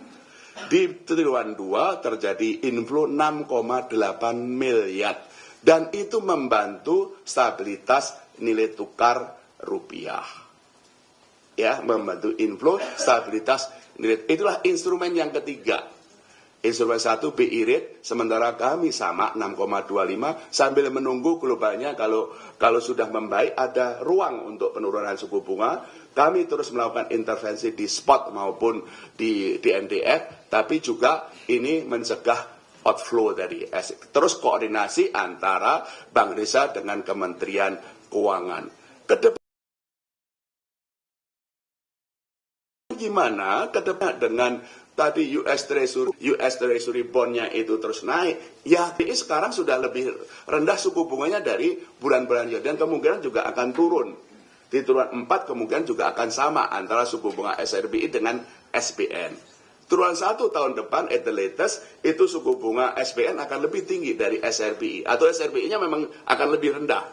Di triwulan 2 terjadi inflow 6,8 miliar. Dan itu membantu stabilitas nilai tukar rupiah. Ya, membantu inflow stabilitas Itulah instrumen yang ketiga. Instrumen satu BI rate, sementara kami sama 6,25 sambil menunggu globalnya kalau sudah membaik ada ruang untuk penurunan suku bunga. Kami terus melakukan intervensi di spot maupun di NDF, tapi juga ini mencegah outflow dari aset. Terus koordinasi antara Bank Indonesia dengan Kementerian Keuangan. Kedepan gimana kedepan dengan tadi US Treasury bondnya itu terus naik, ya BI sekarang sudah lebih rendah suku bunganya dari bulan-bulan dan kemungkinan juga akan turun. Di triwulan 4 kemungkinan juga akan sama antara suku bunga SRBI dengan SBN. Triwulan 1 tahun depan at the latest itu suku bunga SBN akan lebih tinggi dari SRBI atau SRBI-nya memang akan lebih rendah.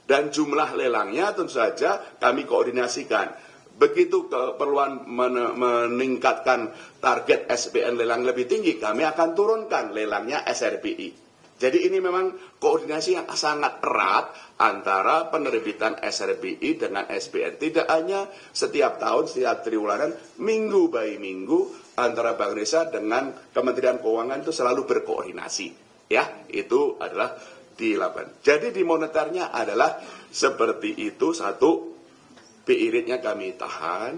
Dan jumlah lelangnya tentu saja kami koordinasikan. Begitu keperluan meningkatkan target SBN lelang lebih tinggi, kami akan turunkan lelangnya SRBI. Jadi ini memang koordinasi yang sangat erat antara penerbitan SRBI dengan SBN. Tidak hanya setiap tahun, setiap triwulanan, minggu by minggu antara Bank Indonesia dengan Kementerian Keuangan itu selalu berkoordinasi. Ya, itu adalah dilakukan. Jadi di moneternya adalah seperti itu. Satu, BI rate-nya kami tahan,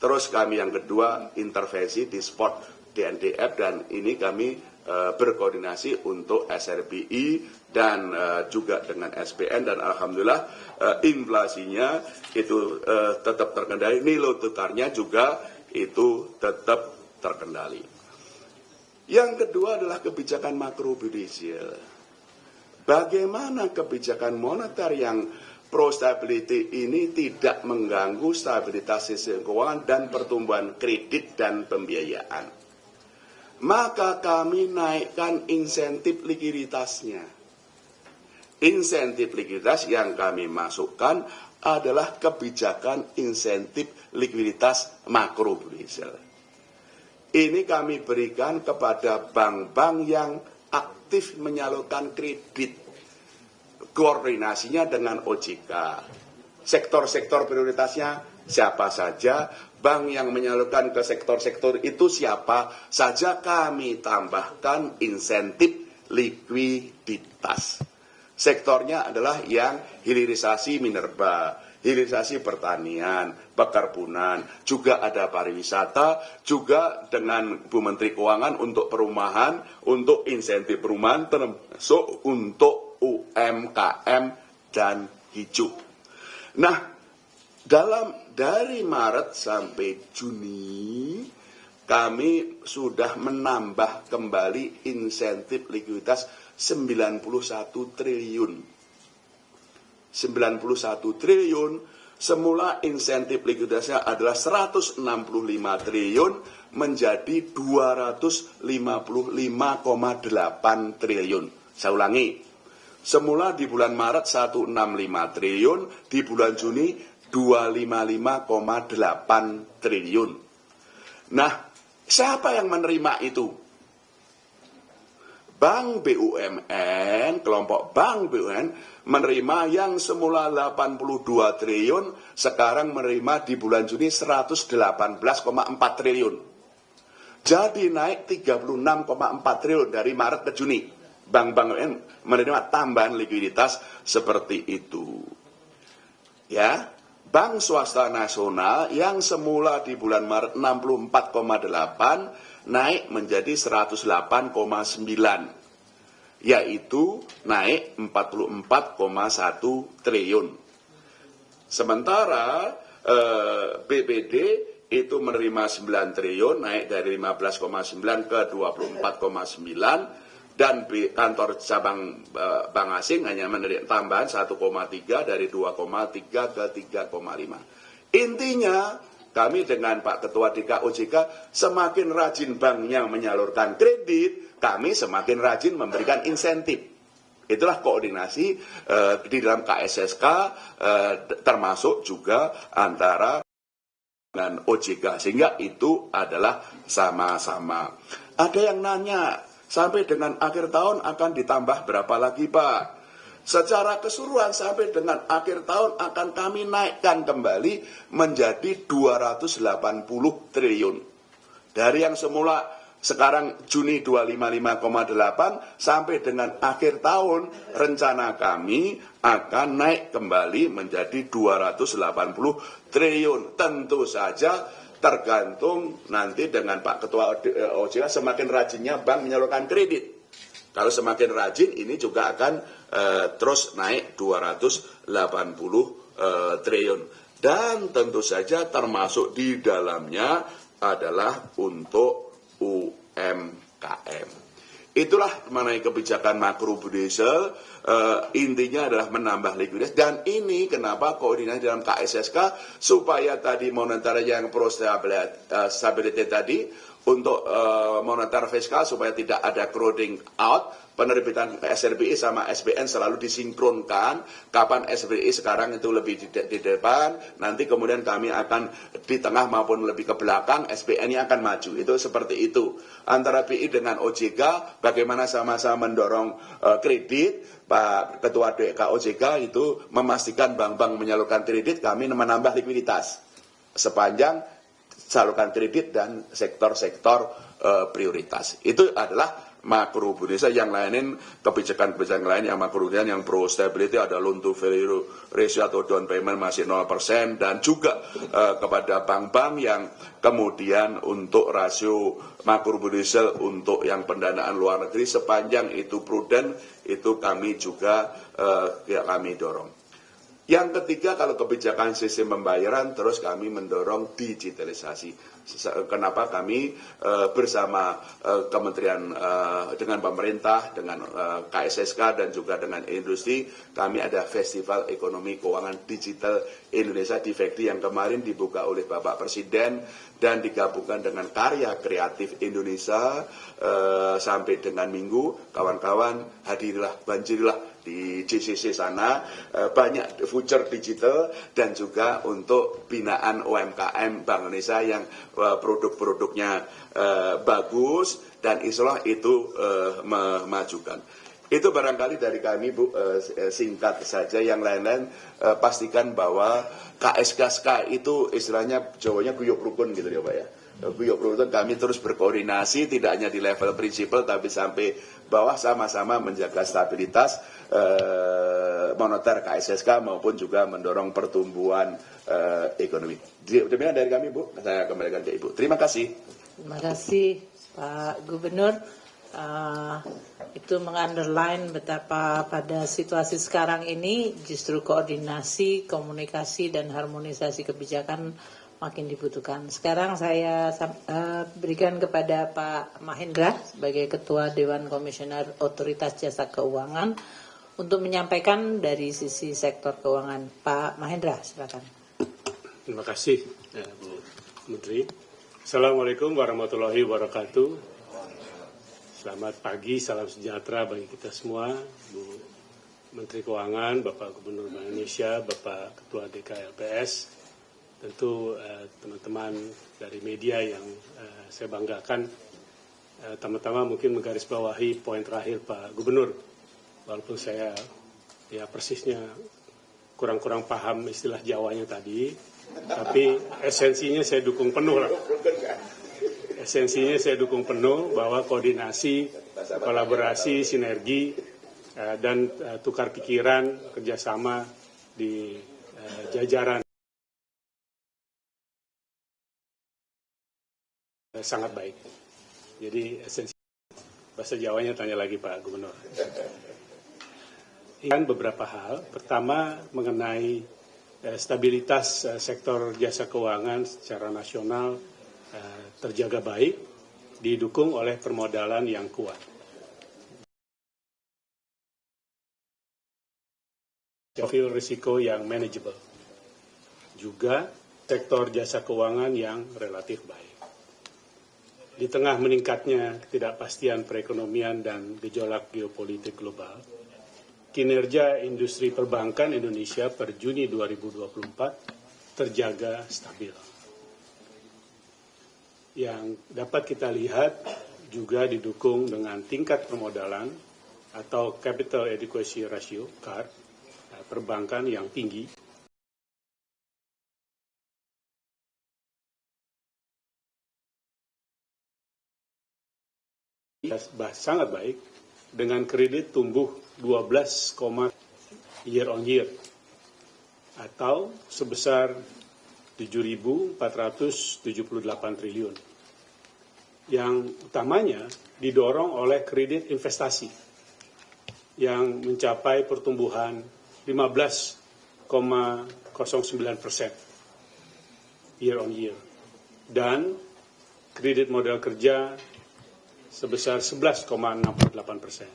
terus kami yang kedua intervensi di spot DNDF dan ini kami berkoordinasi untuk SRBI dan juga dengan SBN dan alhamdulillah inflasinya itu tetap terkendali, nilai tukarnya juga itu tetap terkendali. Yang kedua adalah kebijakan makroprudensial. Bagaimana kebijakan moneter yang pro-stability ini tidak mengganggu stabilitas sistem keuangan dan pertumbuhan kredit dan pembiayaan. Maka kami naikkan insentif likuiditasnya. Insentif likuiditas yang kami masukkan adalah kebijakan insentif likuiditas makroprudensial. Ini kami berikan kepada bank-bank yang aktif menyalurkan kredit. Koordinasinya dengan OJK. Sektor-sektor prioritasnya siapa saja, bank yang menyalurkan ke sektor-sektor itu siapa saja, kami tambahkan insentif likuiditas. Sektornya adalah yang hilirisasi minerba, hilirisasi pertanian, perkebunan, juga ada pariwisata, juga dengan Bu Menteri Keuangan untuk perumahan, untuk insentif perumahan, termasuk untuk UMKM dan hijau. Nah, dari Maret sampai Juni kami sudah menambah kembali insentif likuiditas 91 triliun. 91 triliun, semula insentif likuiditasnya adalah 165 triliun menjadi 255,8 triliun. Saya ulangi. Semula di bulan Maret 165 triliun, di bulan Juni 255,8 triliun. Nah, siapa yang menerima itu? Bank BUMN, kelompok Bank BUMN menerima yang semula 82 triliun, sekarang menerima di bulan Juni 118,4 triliun. Jadi naik 36,4 triliun dari Maret ke Juni. Bank-bank BUMN menerima tambahan likuiditas seperti itu. Ya, Bank Swasta Nasional yang semula di bulan Maret 64,8 naik menjadi 108,9, yaitu naik 44,1 triliun. Sementara BPD itu menerima 9 triliun, naik dari 15,9 ke 24,9. Dan kantor cabang bank asing hanya menerima tambahan 1,3 dari 2,3 ke 3,5. Intinya kami dengan Pak Ketua DKOJK semakin rajin banknya menyalurkan kredit, kami semakin rajin memberikan insentif. Itulah koordinasi di dalam KSSK termasuk juga antara dengan OJK, sehingga itu adalah sama-sama. Ada yang nanya, sampai dengan akhir tahun akan ditambah berapa lagi, Pak? Secara keseluruhan sampai dengan akhir tahun akan kami naikkan kembali menjadi 280 triliun. Dari yang semula sekarang Juni 255,8 sampai dengan akhir tahun rencana kami akan naik kembali menjadi 280 triliun. Tentu saja tergantung nanti dengan Pak Ketua OJK semakin rajinnya bank menyalurkan kredit. Kalau semakin rajin ini juga akan terus naik 280 triliun. Dan tentu saja termasuk di dalamnya adalah untuk UMKM. Itulah mengenai kebijakan makrobudensial, intinya adalah menambah likuiditas. Dan ini kenapa koordinasi dalam KSSK supaya tadi moneter yang pro stability tadi, untuk moneter fiskal supaya tidak ada crowding out, penerbitan SRBI sama SBN selalu disinkronkan. Kapan SRBI sekarang itu lebih di depan, nanti kemudian kami akan di tengah maupun lebih ke belakang, SBN-nya akan maju. Itu seperti itu. Antara BI dengan OJK, bagaimana sama-sama mendorong kredit. Pak Ketua DK OJK itu memastikan bank-bank menyalurkan kredit, kami menambah likuiditas sepanjang salurkan kredit dan sektor-sektor prioritas. Itu adalah makrobudensial. Yang lain kebijakan-kebijakan lain yang makrobudensial yang pro stability ada loan to value ratio atau down payment masih 0% dan juga kepada bank-bank yang kemudian untuk rasio makrobudensial untuk yang pendanaan luar negeri sepanjang itu prudent, itu kami juga kami dorong. Yang ketiga, kalau kebijakan sistem pembayaran, terus kami mendorong digitalisasi. Kenapa kami bersama kementerian dengan pemerintah, dengan KSSK dan juga dengan industri, kami ada Festival Ekonomi Keuangan Digital Indonesia di FEKDI yang kemarin dibuka oleh Bapak Presiden dan digabungkan dengan Karya Kreatif Indonesia sampai dengan Minggu. Kawan-kawan hadirilah, banjirilah di JCC sana, banyak voucher digital dan juga untuk binaan UMKM Bank Indonesia yang produk-produknya bagus dan insya itu memajukan. Itu barangkali dari kami, Bu, singkat saja. Yang lain-lain pastikan bahwa KSK itu istilahnya Jawanya guyub rukun gitu ya Pak ya. Guyub rukun, kami terus berkoordinasi tidak hanya di level prinsipal tapi sampai bawah, sama-sama menjaga stabilitas moneter KSSK maupun juga mendorong pertumbuhan ekonomi. Demikian dari kami, Bu. Saya kembalikan ke Ibu. Terima kasih. Terima kasih Pak Gubernur. Itu mengunderline betapa pada situasi sekarang ini justru koordinasi, komunikasi dan harmonisasi kebijakan makin dibutuhkan. Sekarang saya berikan kepada Pak Mahendra sebagai Ketua Dewan Komisioner Otoritas Jasa Keuangan untuk menyampaikan dari sisi sektor keuangan. Pak Mahendra, silakan. Terima kasih, Bu Menteri. Assalamualaikum warahmatullahi wabarakatuh. Selamat pagi, salam sejahtera bagi kita semua, Bu Menteri Keuangan, Bapak Gubernur Bank Indonesia, Bapak Ketua DK LPS, tentu teman-teman dari media yang saya banggakan. Pertama-tama mungkin menggarisbawahi poin terakhir Pak Gubernur, walaupun saya ya persisnya kurang-kurang paham istilah Jawanya tadi, tapi esensinya saya dukung penuh lah. Esensinya saya dukung penuh bahwa koordinasi, kolaborasi, sinergi, dan tukar pikiran, kerjasama di jajaran sangat baik. Jadi esensi bahasa Jawanya tanya lagi Pak Gubernur. Ini beberapa hal. Pertama mengenai stabilitas sektor jasa keuangan secara nasional terjaga baik, didukung oleh permodalan yang kuat. Profil risiko yang manageable. Juga sektor jasa keuangan yang relatif baik. Di tengah meningkatnya ketidakpastian perekonomian dan gejolak geopolitik global, kinerja industri perbankan Indonesia per Juni 2024 terjaga stabil. Yang dapat kita lihat juga didukung dengan tingkat permodalan atau Capital Adequacy Ratio (CAR) perbankan yang tinggi. Sangat baik, dengan kredit tumbuh 12, year on year atau sebesar 7.478 triliun. Yang utamanya didorong oleh kredit investasi yang mencapai pertumbuhan 15,09% year on year dan kredit modal kerja sebesar 11,68%.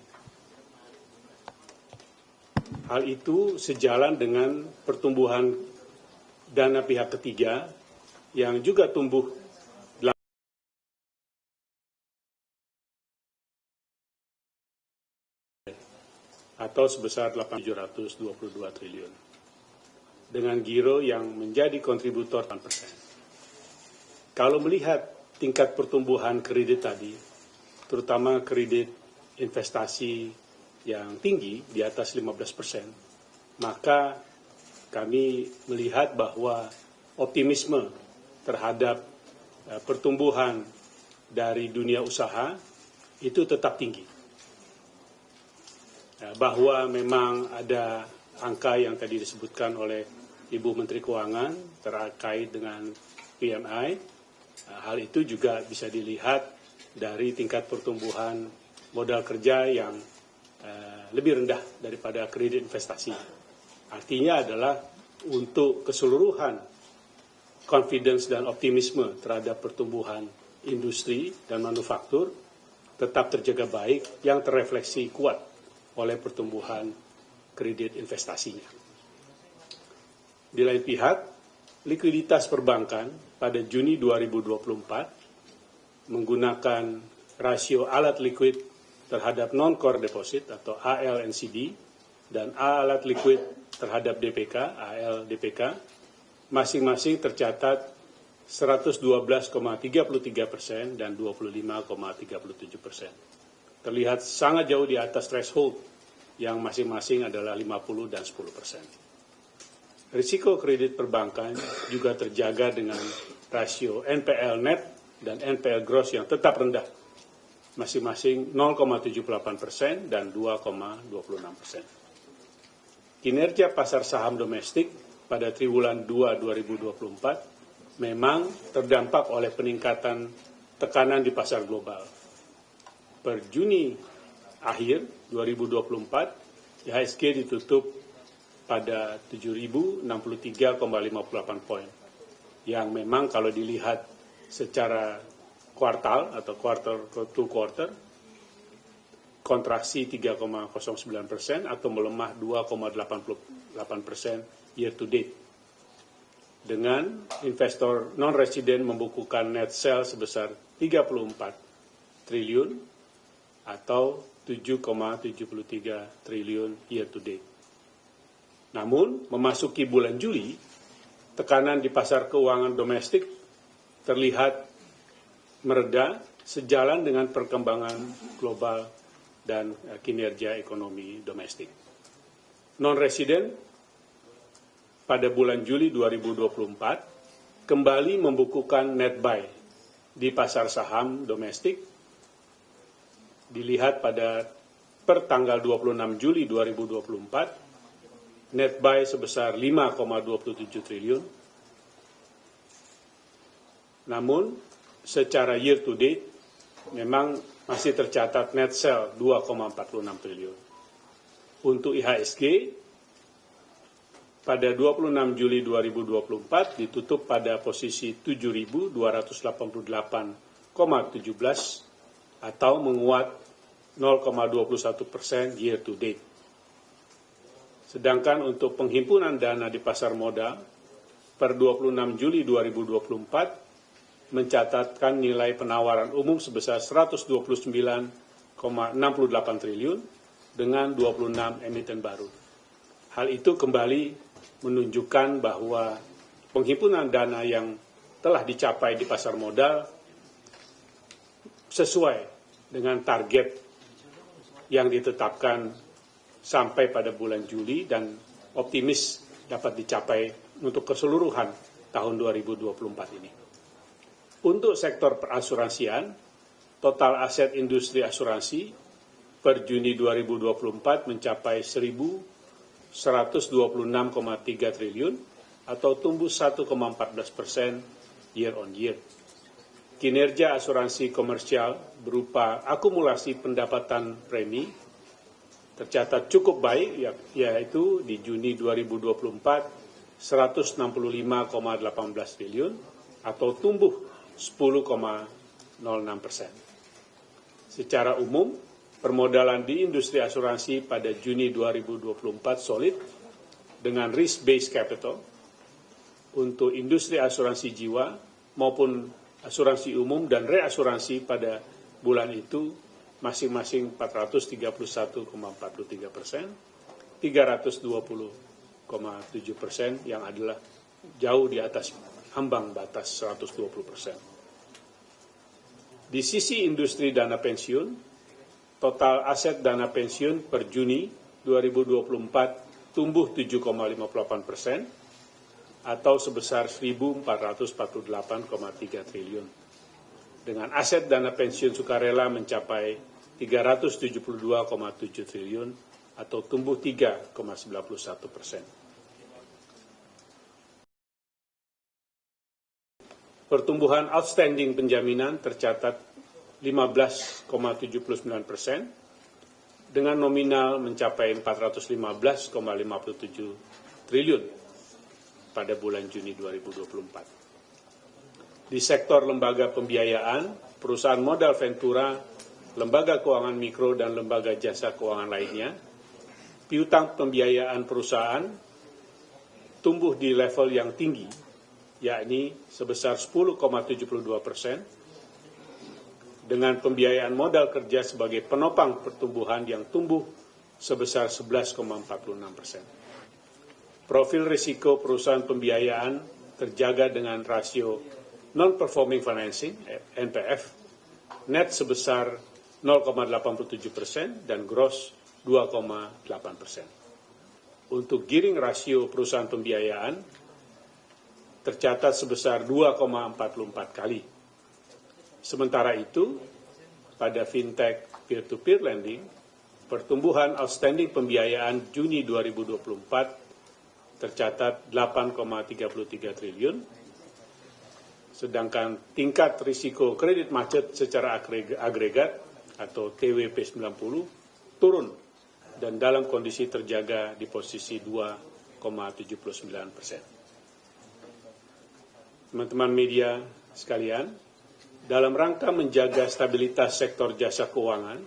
Hal itu sejalan dengan pertumbuhan dana pihak ketiga yang juga tumbuh atau sebesar 8.722 triliun. Dengan giro yang menjadi kontributor 8%. Kalau melihat tingkat pertumbuhan kredit tadi, terutama kredit investasi yang tinggi di atas 15%, maka kami melihat bahwa optimisme terhadap pertumbuhan dari dunia usaha itu tetap tinggi. Bahwa memang ada angka yang tadi disebutkan oleh Ibu Menteri Keuangan terkait dengan PMI, hal itu juga bisa dilihat dari tingkat pertumbuhan modal kerja yang lebih rendah daripada kredit investasi. Artinya adalah untuk keseluruhan confidence dan optimisme terhadap pertumbuhan industri dan manufaktur tetap terjaga baik yang terrefleksi kuat oleh pertumbuhan kredit investasinya. Di lain pihak, likuiditas perbankan pada Juni 2024 menggunakan rasio alat likuid terhadap non-core deposit atau ALNCD dan alat likuid terhadap DPK, ALDPK, masing-masing tercatat 112,33% dan 25,37%. Terlihat sangat jauh di atas threshold yang masing-masing adalah 50 dan 10%. Risiko kredit perbankan juga terjaga dengan rasio NPL net dan NPL gross yang tetap rendah, masing-masing 0,78% dan 2,26%. Kinerja pasar saham domestik pada triwulan 2 2024 memang terdampak oleh peningkatan tekanan di pasar global. Per Juni akhir 2024, IHSG ditutup pada 7.063,58 poin, yang memang kalau dilihat secara kuartal atau quarter to quarter, kontraksi 3,09% atau melemah 2,88% year to date. Dengan investor non-resident membukukan net sale sebesar 34 triliun atau 7,73 triliun year to date. Namun, memasuki bulan Juli, tekanan di pasar keuangan domestik terlihat mereda sejalan dengan perkembangan global dan kinerja ekonomi domestik. Non-resident pada bulan Juli 2024 kembali membukukan net buy di pasar saham domestik. Dilihat pada per tanggal 26 Juli 2024, net buy sebesar 5,27 triliun. Namun, secara year to date, memang masih tercatat net sell 2,46 triliun. Untuk IHSG, pada 26 Juli 2024 ditutup pada posisi 7.288,17 atau menguat 0,21% year to date. Sedangkan untuk penghimpunan dana di pasar modal per 26 Juli 2024 mencatatkan nilai penawaran umum sebesar 129,68 triliun dengan 26 emiten baru. Hal itu kembali menunjukkan bahwa penghimpunan dana yang telah dicapai di pasar modal sesuai dengan target yang ditetapkan sampai pada bulan Juli dan optimis dapat dicapai untuk keseluruhan tahun 2024 ini. Untuk sektor perasuransian, total aset industri asuransi per Juni 2024 mencapai 1.126,3 triliun atau tumbuh 1,14% year on year. Kinerja asuransi komersial berupa akumulasi pendapatan premi tercatat cukup baik, yaitu di Juni 2024 165,18 triliun atau tumbuh 10,06%. Secara umum, permodalan di industri asuransi pada Juni 2024 solid dengan risk-based capital untuk industri asuransi jiwa maupun asuransi umum dan reasuransi pada bulan itu masing-masing 431,43%, 320,7% yang adalah jauh di atas ambang batas 120%. Di sisi industri dana pensiun, total aset dana pensiun per Juni 2024 tumbuh 7,58% atau sebesar 1.448,3 triliun. Dengan aset dana pensiun sukarela mencapai 372,7 triliun atau tumbuh 3,91%. Pertumbuhan outstanding penjaminan tercatat 15,79% dengan nominal mencapai 415,57 triliun pada bulan Juni 2024. Di sektor lembaga pembiayaan, perusahaan modal Ventura, lembaga keuangan mikro dan lembaga jasa keuangan lainnya, piutang pembiayaan perusahaan tumbuh di level yang tinggi, yakni sebesar 10,72%, dengan pembiayaan modal kerja sebagai penopang pertumbuhan yang tumbuh sebesar 11,46%. Profil risiko perusahaan pembiayaan terjaga dengan rasio non-performing financing, NPF, net sebesar 0,87% dan gross 2,8%. Untuk gearing rasio perusahaan pembiayaan tercatat sebesar 2,44 kali. Sementara itu, pada fintech peer-to-peer lending, pertumbuhan outstanding pembiayaan Juni 2024 tercatat 8,33 triliun, sedangkan tingkat risiko kredit macet secara agregat atau TWP 90 turun dan dalam kondisi terjaga di posisi 2,79%. Teman-teman media sekalian, dalam rangka menjaga stabilitas sektor jasa keuangan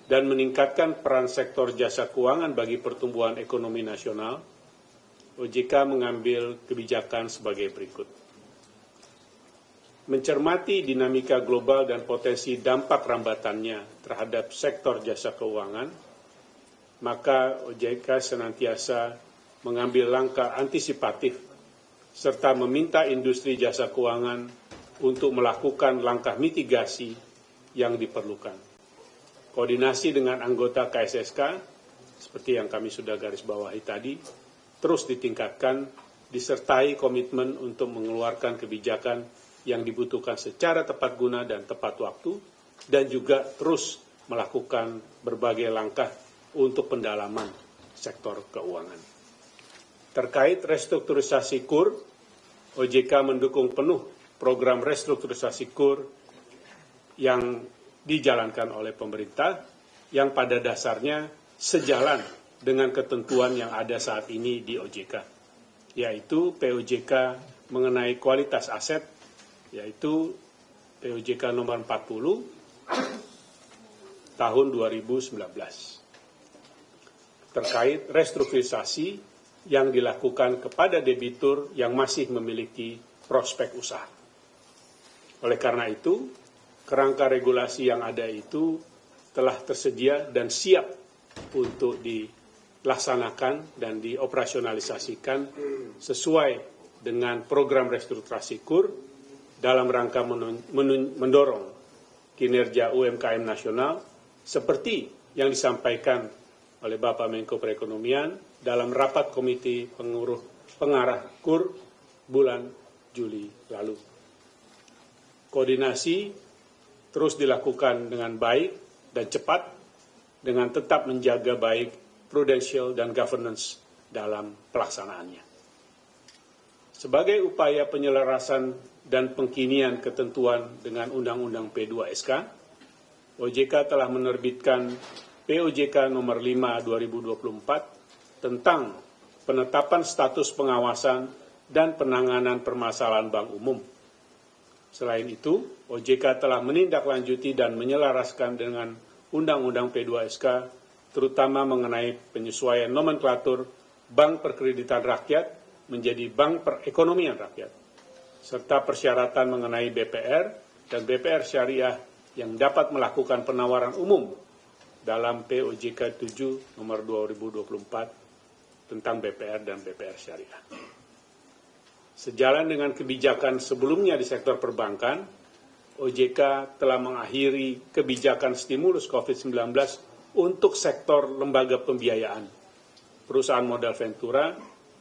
dan meningkatkan peran sektor jasa keuangan bagi pertumbuhan ekonomi nasional, OJK mengambil kebijakan sebagai berikut. Mencermati dinamika global dan potensi dampak rambatannya terhadap sektor jasa keuangan, maka OJK senantiasa mengambil langkah antisipatif serta meminta industri jasa keuangan untuk melakukan langkah mitigasi yang diperlukan. Koordinasi dengan anggota KSSK, seperti yang kami sudah garis bawahi tadi, terus ditingkatkan, disertai komitmen untuk mengeluarkan kebijakan yang dibutuhkan secara tepat guna dan tepat waktu, dan juga terus melakukan berbagai langkah untuk pendalaman sektor keuangan. Terkait restrukturisasi KUR, OJK mendukung penuh program restrukturisasi KUR yang dijalankan oleh pemerintah, yang pada dasarnya sejalan dengan ketentuan yang ada saat ini di OJK, yaitu POJK mengenai kualitas aset, yaitu POJK nomor 40 tahun 2019, terkait restrukturisasi yang dilakukan kepada debitur yang masih memiliki prospek usaha. Oleh karena itu, kerangka regulasi yang ada itu telah tersedia dan siap untuk dilaksanakan dan dioperasionalisasikan sesuai dengan program restrukturisasi KUR dalam rangka mendorong kinerja UMKM nasional seperti yang disampaikan oleh Bapak Menko Perekonomian dalam rapat Komite Pengarah KUR bulan Juli lalu. Koordinasi terus dilakukan dengan baik dan cepat dengan tetap menjaga baik prudential dan governance dalam pelaksanaannya. Sebagai upaya penyelarasan dan pengkinian ketentuan dengan Undang-Undang P2SK, OJK telah menerbitkan POJK nomor 5 2024 tentang penetapan status pengawasan dan penanganan permasalahan bank umum. Selain itu, OJK telah menindaklanjuti dan menyelaraskan dengan Undang-Undang P2SK, terutama mengenai penyesuaian nomenklatur Bank Perkreditan Rakyat menjadi Bank Perekonomian Rakyat, serta persyaratan mengenai BPR dan BPR Syariah yang dapat melakukan penawaran umum dalam POJK 7 nomor 2024 tentang BPR dan BPR Syariah. Sejalan dengan kebijakan sebelumnya di sektor perbankan, OJK telah mengakhiri kebijakan stimulus COVID-19 untuk sektor lembaga pembiayaan, perusahaan modal ventura,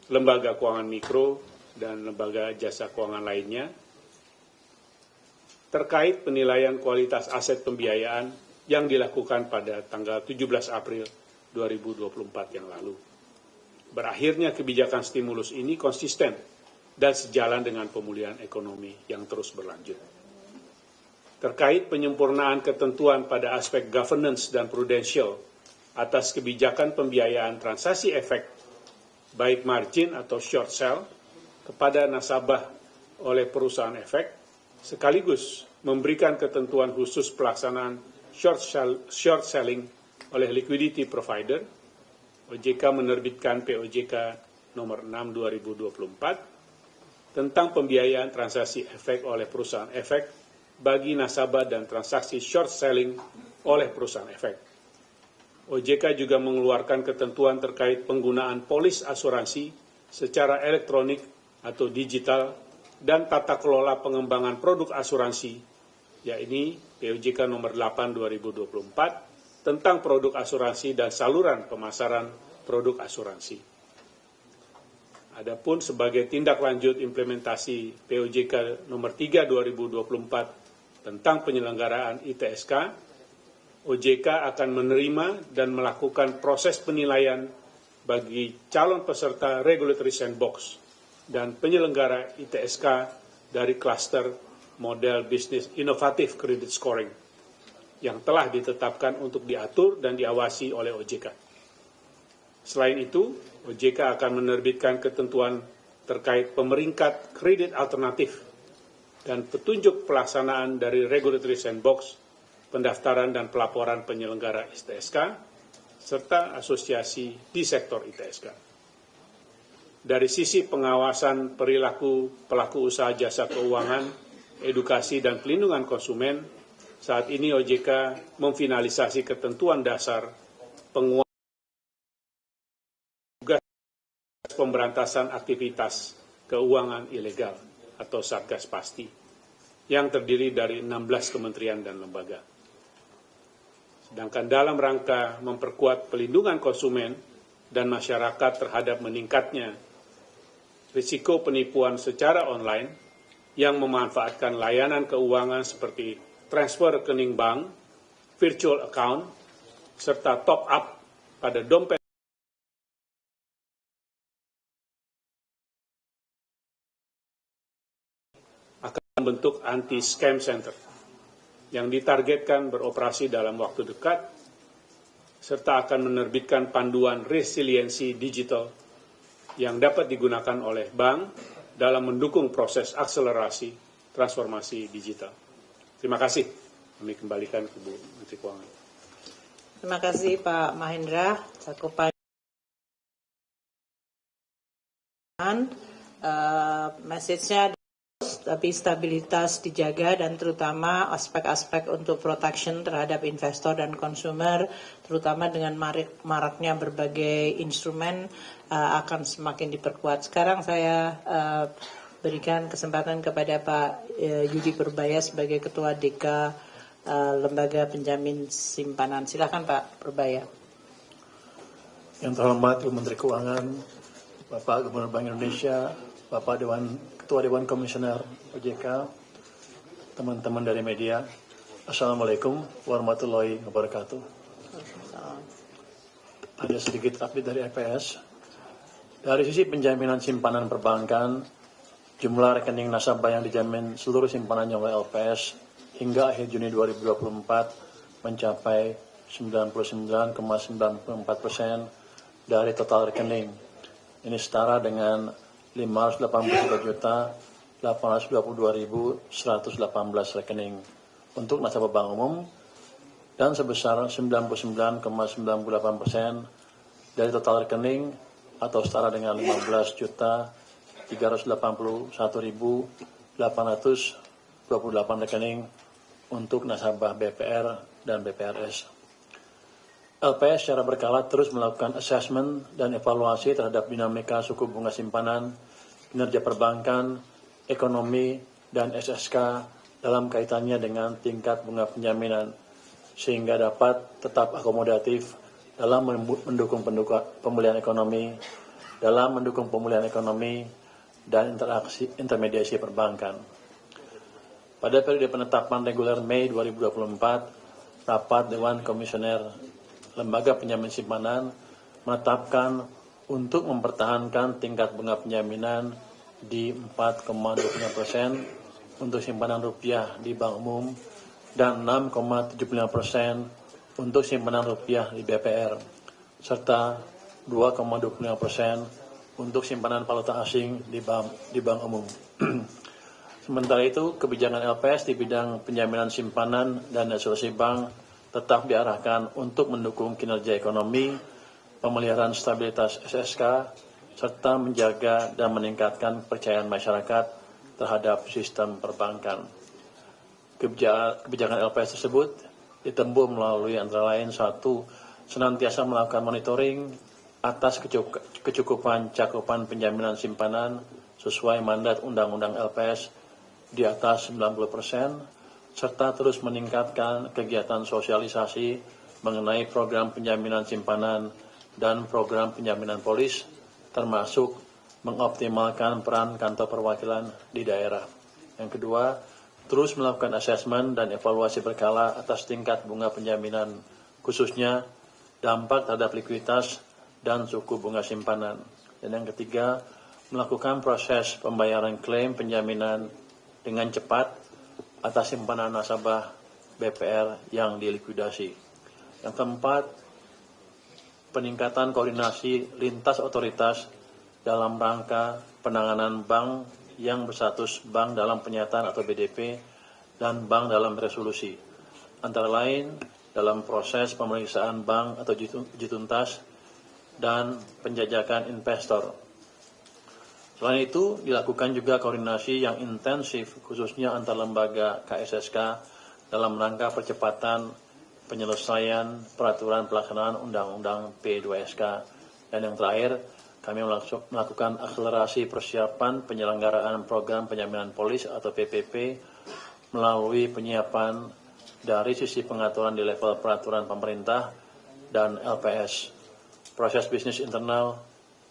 lembaga keuangan mikro, dan lembaga jasa keuangan lainnya, terkait penilaian kualitas aset pembiayaan yang dilakukan pada tanggal 17 April 2024 yang lalu. Berakhirnya kebijakan stimulus ini konsisten dan sejalan dengan pemulihan ekonomi yang terus berlanjut. Terkait penyempurnaan ketentuan pada aspek governance dan prudential atas kebijakan pembiayaan transaksi efek, baik margin atau short sell, kepada nasabah oleh perusahaan efek, sekaligus memberikan ketentuan khusus pelaksanaan short selling oleh liquidity provider, OJK menerbitkan POJK nomor 6 2024 tentang pembiayaan transaksi efek oleh perusahaan efek bagi nasabah dan transaksi short selling oleh perusahaan efek. OJK juga mengeluarkan ketentuan terkait penggunaan polis asuransi secara elektronik atau digital dan tata kelola pengembangan produk asuransi, yakni POJK nomor 8 2024 tentang produk asuransi dan saluran pemasaran produk asuransi. Adapun sebagai tindak lanjut implementasi POJK nomor 3 2024 tentang penyelenggaraan ITSK, OJK akan menerima dan melakukan proses penilaian bagi calon peserta Regulatory Sandbox dan penyelenggara ITSK dari klaster model bisnis inovatif kredit scoring yang telah ditetapkan untuk diatur dan diawasi oleh OJK. Selain itu, OJK akan menerbitkan ketentuan terkait pemeringkat kredit alternatif dan petunjuk pelaksanaan dari Regulatory Sandbox, pendaftaran dan pelaporan penyelenggara ITSK, serta asosiasi di sektor ITSK. Dari sisi pengawasan perilaku pelaku usaha jasa keuangan, edukasi dan pelindungan konsumen, saat ini OJK memfinalisasi ketentuan dasar penguatan pemberantasan aktivitas keuangan ilegal atau Satgas Pasti yang terdiri dari 16 kementerian dan lembaga. Sedangkan dalam rangka memperkuat pelindungan konsumen dan masyarakat terhadap meningkatnya risiko penipuan secara online yang memanfaatkan layanan keuangan seperti transfer rekening bank, virtual account, serta top up pada dompet akan membentuk anti-scam center yang ditargetkan beroperasi dalam waktu dekat, serta akan menerbitkan panduan resiliensi digital yang dapat digunakan oleh bank dalam mendukung proses akselerasi transformasi digital. Terima kasih. Kami kembalikan ke Bu Menteri Keuangan. Terima kasih Pak Mahendra. Cakupan message-nya tapi stabilitas dijaga dan terutama aspek-aspek untuk protection terhadap investor dan konsumer, terutama dengan maraknya berbagai instrumen akan semakin diperkuat. Sekarang saya berikan kesempatan kepada Pak Yudi Purbaya sebagai Ketua DK lembaga penjamin simpanan. Silakan Pak Purbaya. Yang terhormat Ibu Menteri Keuangan, Bapak Gubernur Bank Indonesia, Bapak Ketua Dewan Komisioner OJK, teman-teman dari media, Assalamualaikum warahmatullahi wabarakatuh. Ada sedikit update dari LPS. Dari sisi penjaminan simpanan perbankan, jumlah rekening nasabah yang dijamin seluruh simpanannya oleh LPS hingga akhir Juni 2024 mencapai 99,94% dari total rekening. Ini setara dengan 583.822.118 rekening untuk nasabah bank umum dan sebesar 99,98% dari total rekening atau setara dengan 15.381.828 rekening untuk nasabah BPR dan BPRS. LPS secara berkala terus melakukan asesmen dan evaluasi terhadap dinamika suku bunga simpanan, kinerja perbankan, ekonomi, dan SSK dalam kaitannya dengan tingkat bunga penjaminan, sehingga dapat tetap akomodatif dalam mendukung pemulihan ekonomi, dan intermediasi perbankan. Pada periode penetapan reguler Mei 2024, rapat Dewan Komisioner Lembaga Penjamin Simpanan menetapkan untuk mempertahankan tingkat bunga penjaminan di 4,25% untuk simpanan rupiah di bank umum dan 6,75% untuk simpanan rupiah di BPR, serta 2,25% untuk simpanan valuta asing di bank umum. Sementara itu, kebijakan LPS di bidang penjaminan simpanan dan asuransi bank tetap diarahkan untuk mendukung kinerja ekonomi, pemeliharaan stabilitas SSK, serta menjaga dan meningkatkan kepercayaan masyarakat terhadap sistem perbankan. Kebijakan LPS tersebut ditempuh melalui antara lain: 1. Senantiasa melakukan monitoring atas kecukupan cakupan penjaminan simpanan sesuai mandat Undang-Undang LPS di atas 90%, serta terus meningkatkan kegiatan sosialisasi mengenai program penjaminan simpanan dan program penjaminan polis, termasuk mengoptimalkan peran kantor perwakilan di daerah. Yang kedua, terus melakukan asesmen dan evaluasi berkala atas tingkat bunga penjaminan, khususnya dampak terhadap likuiditas dan suku bunga simpanan. Dan yang ketiga, melakukan proses pembayaran klaim penjaminan dengan cepat atas simpanan nasabah BPR yang dilikuidasi. Yang keempat, peningkatan koordinasi lintas otoritas dalam rangka penanganan bank yang berstatus bank dalam penyataan atau BDP dan bank dalam resolusi, antara lain dalam proses pemeriksaan bank atau uji tuntas dan penjajakan investor. Selain itu, dilakukan juga koordinasi yang intensif khususnya antar lembaga KSSK dalam rangka percepatan penyelesaian peraturan pelaksanaan Undang-Undang P2SK. Dan yang terakhir, kami melakukan akselerasi persiapan penyelenggaraan program penjaminan polis atau PPP melalui penyiapan dari sisi pengaturan di level peraturan pemerintah dan LPS, proses bisnis internal,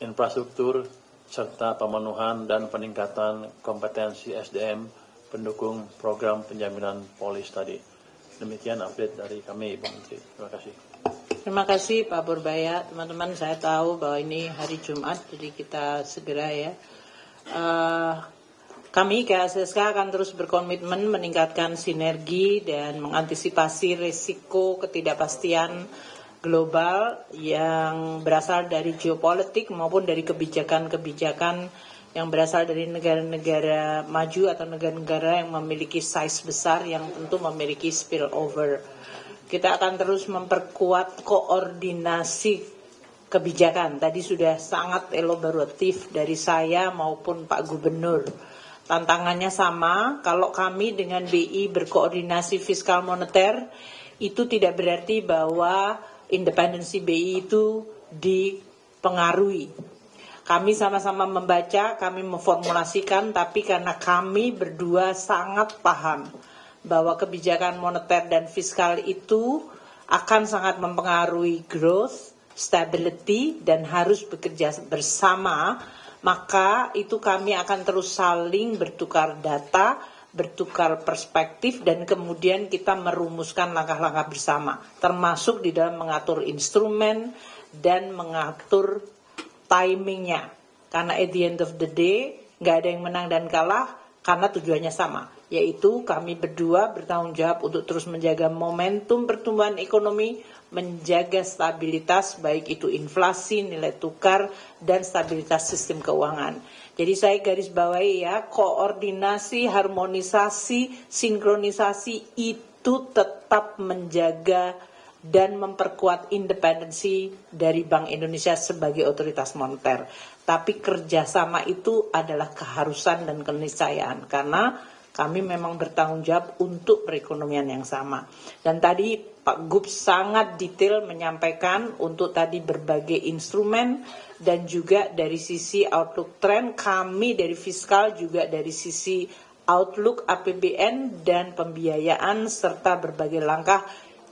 infrastruktur, serta pemenuhan dan peningkatan kompetensi SDM pendukung program penjaminan polis tadi. Demikian update dari kami, Ibu Menteri. Terima kasih. Terima kasih Pak Purbaya. Teman-teman, saya tahu bahwa ini hari Jumat, jadi kita segera ya. Kami KSSK akan terus berkomitmen meningkatkan sinergi dan mengantisipasi risiko ketidakpastian global yang berasal dari geopolitik maupun dari kebijakan-kebijakan yang berasal dari negara-negara maju atau negara-negara yang memiliki size besar yang tentu memiliki spillover. Kita akan terus memperkuat koordinasi kebijakan. Tadi sudah sangat elaboratif dari saya maupun Pak Gubernur. Tantangannya sama, kalau kami dengan BI berkoordinasi fiskal moneter, itu tidak berarti bahwa independensi BI itu dipengaruhi. Kami sama-sama membaca, kami memformulasikan, tapi karena kami berdua sangat paham bahwa kebijakan moneter dan fiskal itu akan sangat mempengaruhi growth, stability, dan harus bekerja bersama, maka itu kami akan terus saling bertukar data, bertukar perspektif, dan kemudian kita merumuskan langkah-langkah bersama, termasuk di dalam mengatur instrumen dan mengatur timingnya. Karena at the end of the day, nggak ada yang menang dan kalah karena tujuannya sama, yaitu kami berdua bertanggung jawab untuk terus menjaga momentum pertumbuhan ekonomi, menjaga stabilitas baik itu inflasi, nilai tukar, dan stabilitas sistem keuangan. Jadi saya garis bawahi ya, koordinasi, harmonisasi, sinkronisasi itu tetap menjaga dan memperkuat independensi dari Bank Indonesia sebagai otoritas moneter. Tapi kerjasama itu adalah keharusan dan keniscayaan karena kami memang bertanggung jawab untuk perekonomian yang sama. Dan tadi Pak Gub sangat detail menyampaikan untuk tadi berbagai instrumen dan juga dari sisi outlook trend, kami dari fiskal juga dari sisi outlook APBN dan pembiayaan serta berbagai langkah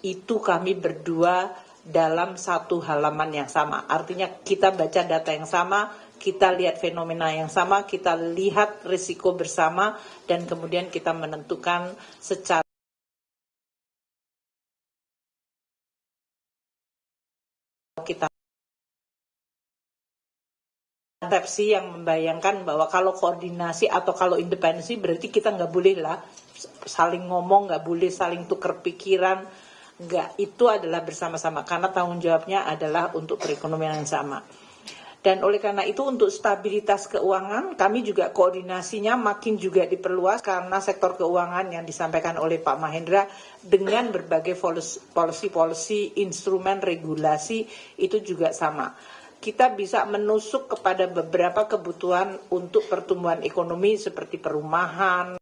itu kami berdua dalam satu halaman yang sama. Artinya kita baca data yang sama, kita lihat fenomena yang sama, kita lihat risiko bersama, dan kemudian kita menentukan secara kita persepsi yang membayangkan bahwa kalau koordinasi atau kalau independensi berarti kita nggak boleh lah saling ngomong, nggak boleh saling tukar pikiran, nggak, itu adalah bersama-sama karena tanggung jawabnya adalah untuk perekonomian yang sama. Dan oleh karena itu untuk stabilitas keuangan kami juga koordinasinya makin juga diperluas karena sektor keuangan yang disampaikan oleh Pak Mahendra dengan berbagai policy, instrumen, regulasi itu juga sama. Kita bisa menusuk kepada beberapa kebutuhan untuk pertumbuhan ekonomi seperti perumahan,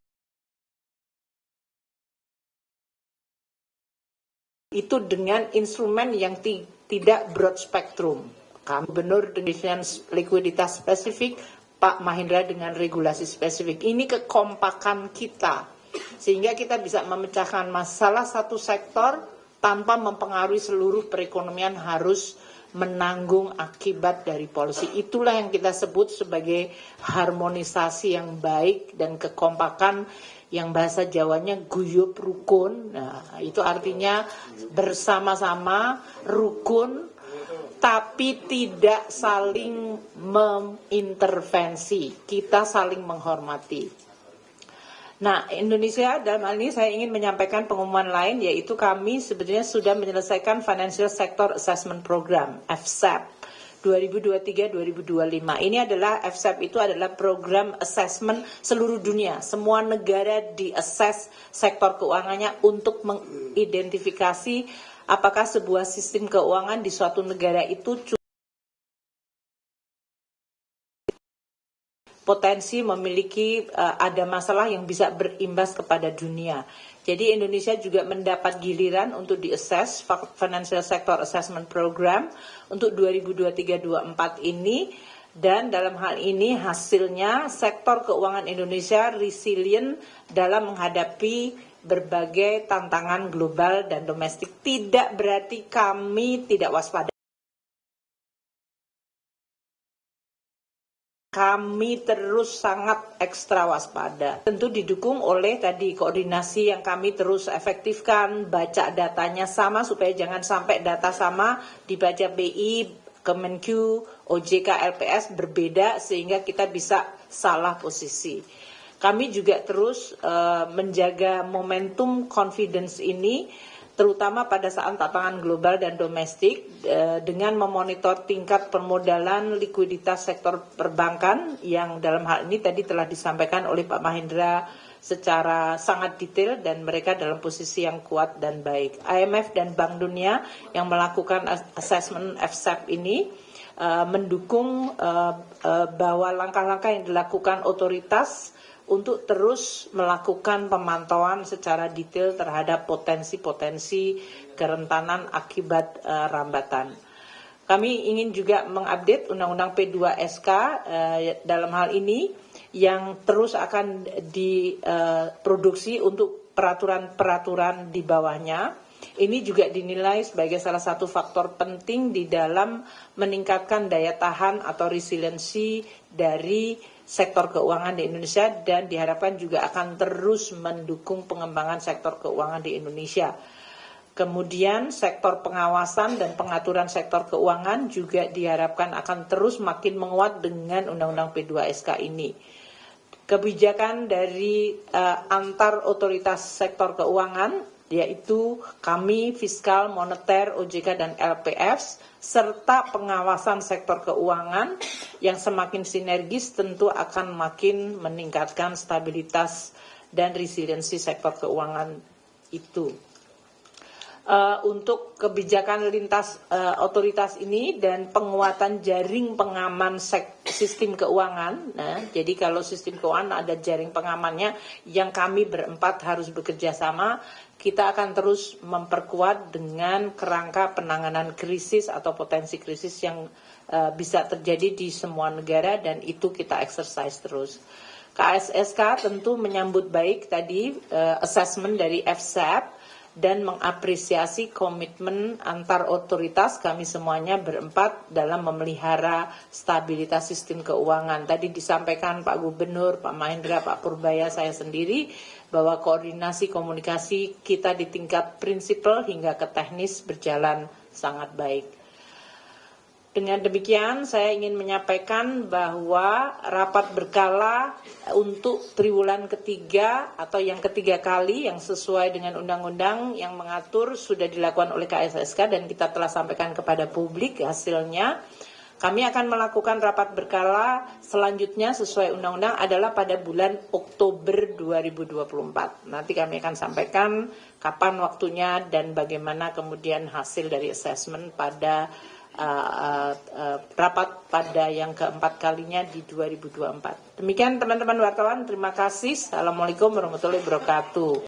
itu dengan instrumen yang tidak broad spectrum. Kami Gubernur dengan likuiditas spesifik, Pak Mahendra dengan regulasi spesifik. Ini kekompakan kita, sehingga kita bisa memecahkan masalah satu sektor tanpa mempengaruhi seluruh perekonomian harus menanggung akibat dari polisi. Itulah yang kita sebut sebagai harmonisasi yang baik dan kekompakan yang bahasa Jawanya guyub rukun. Nah, itu artinya bersama-sama, rukun, tapi tidak saling mengintervensi. Kita saling menghormati. Nah, Indonesia dalam hal ini saya ingin menyampaikan pengumuman lain, yaitu kami sebenarnya sudah menyelesaikan Financial Sector Assessment Program, FSAP, 2023-2025. Ini adalah FSAP itu adalah program assessment seluruh dunia. Semua negara di-assess sektor keuangannya untuk mengidentifikasi apakah sebuah sistem keuangan di suatu negara itu potensi memiliki ada masalah yang bisa berimbas kepada dunia. Jadi Indonesia juga mendapat giliran untuk di-assess Financial Sector Assessment Program untuk 2023-2024 ini, dan dalam hal ini hasilnya sektor keuangan Indonesia resilient dalam menghadapi berbagai tantangan global dan domestik. Tidak berarti kami tidak waspada. Kami terus sangat ekstra waspada. Tentu didukung oleh tadi koordinasi yang kami terus efektifkan, baca datanya sama supaya jangan sampai data sama dibaca BI, Kemenq, OJK, LPS berbeda sehingga kita bisa salah posisi. Kami juga terus menjaga momentum confidence ini, terutama pada saat tantangan global dan domestik, dengan memonitor tingkat permodalan likuiditas sektor perbankan yang dalam hal ini tadi telah disampaikan oleh Pak Mahendra secara sangat detail dan mereka dalam posisi yang kuat dan baik. IMF dan Bank Dunia yang melakukan assessment FSAP ini mendukung bahwa langkah-langkah yang dilakukan otoritas untuk terus melakukan pemantauan secara detail terhadap potensi-potensi kerentanan akibat rambatan. Kami ingin juga mengupdate Undang-Undang P2SK dalam hal ini yang terus akan diproduksi untuk peraturan-peraturan di bawahnya. Ini juga dinilai sebagai salah satu faktor penting di dalam meningkatkan daya tahan atau resiliensi dari sektor keuangan di Indonesia dan diharapkan juga akan terus mendukung pengembangan sektor keuangan di Indonesia. Kemudian sektor pengawasan dan pengaturan sektor keuangan juga diharapkan akan terus makin menguat dengan Undang-Undang P2SK ini. Kebijakan dari antar otoritas sektor keuangan, yaitu kami, fiskal, moneter, OJK, dan LPF, serta pengawasan sektor keuangan yang semakin sinergis tentu akan makin meningkatkan stabilitas dan resiliensi sektor keuangan itu. Untuk kebijakan lintas otoritas ini dan penguatan jaring pengaman sistem keuangan. Nah, jadi kalau sistem keuangan ada jaring pengamannya yang kami berempat harus bekerja sama, kita akan terus memperkuat dengan kerangka penanganan krisis atau potensi krisis yang bisa terjadi di semua negara dan itu kita exercise terus. KSSK tentu menyambut baik tadi assessment dari FSAP dan mengapresiasi komitmen antar otoritas kami semuanya berempat dalam memelihara stabilitas sistem keuangan. Tadi disampaikan Pak Gubernur, Pak Mahendra, Pak Purbaya, saya sendiri bahwa koordinasi komunikasi kita di tingkat prinsipal hingga ke teknis berjalan sangat baik. Dengan demikian saya ingin menyampaikan bahwa rapat berkala untuk triwulan ketiga atau yang ketiga kali yang sesuai dengan undang-undang yang mengatur sudah dilakukan oleh KSSK dan kita telah sampaikan kepada publik hasilnya. Kami akan melakukan rapat berkala selanjutnya sesuai undang-undang adalah pada bulan Oktober 2024. Nanti kami akan sampaikan kapan waktunya dan bagaimana kemudian hasil dari assessment pada rapat pada yang keempat kalinya di 2024. Demikian teman-teman wartawan, terima kasih. Assalamualaikum warahmatullahi wabarakatuh.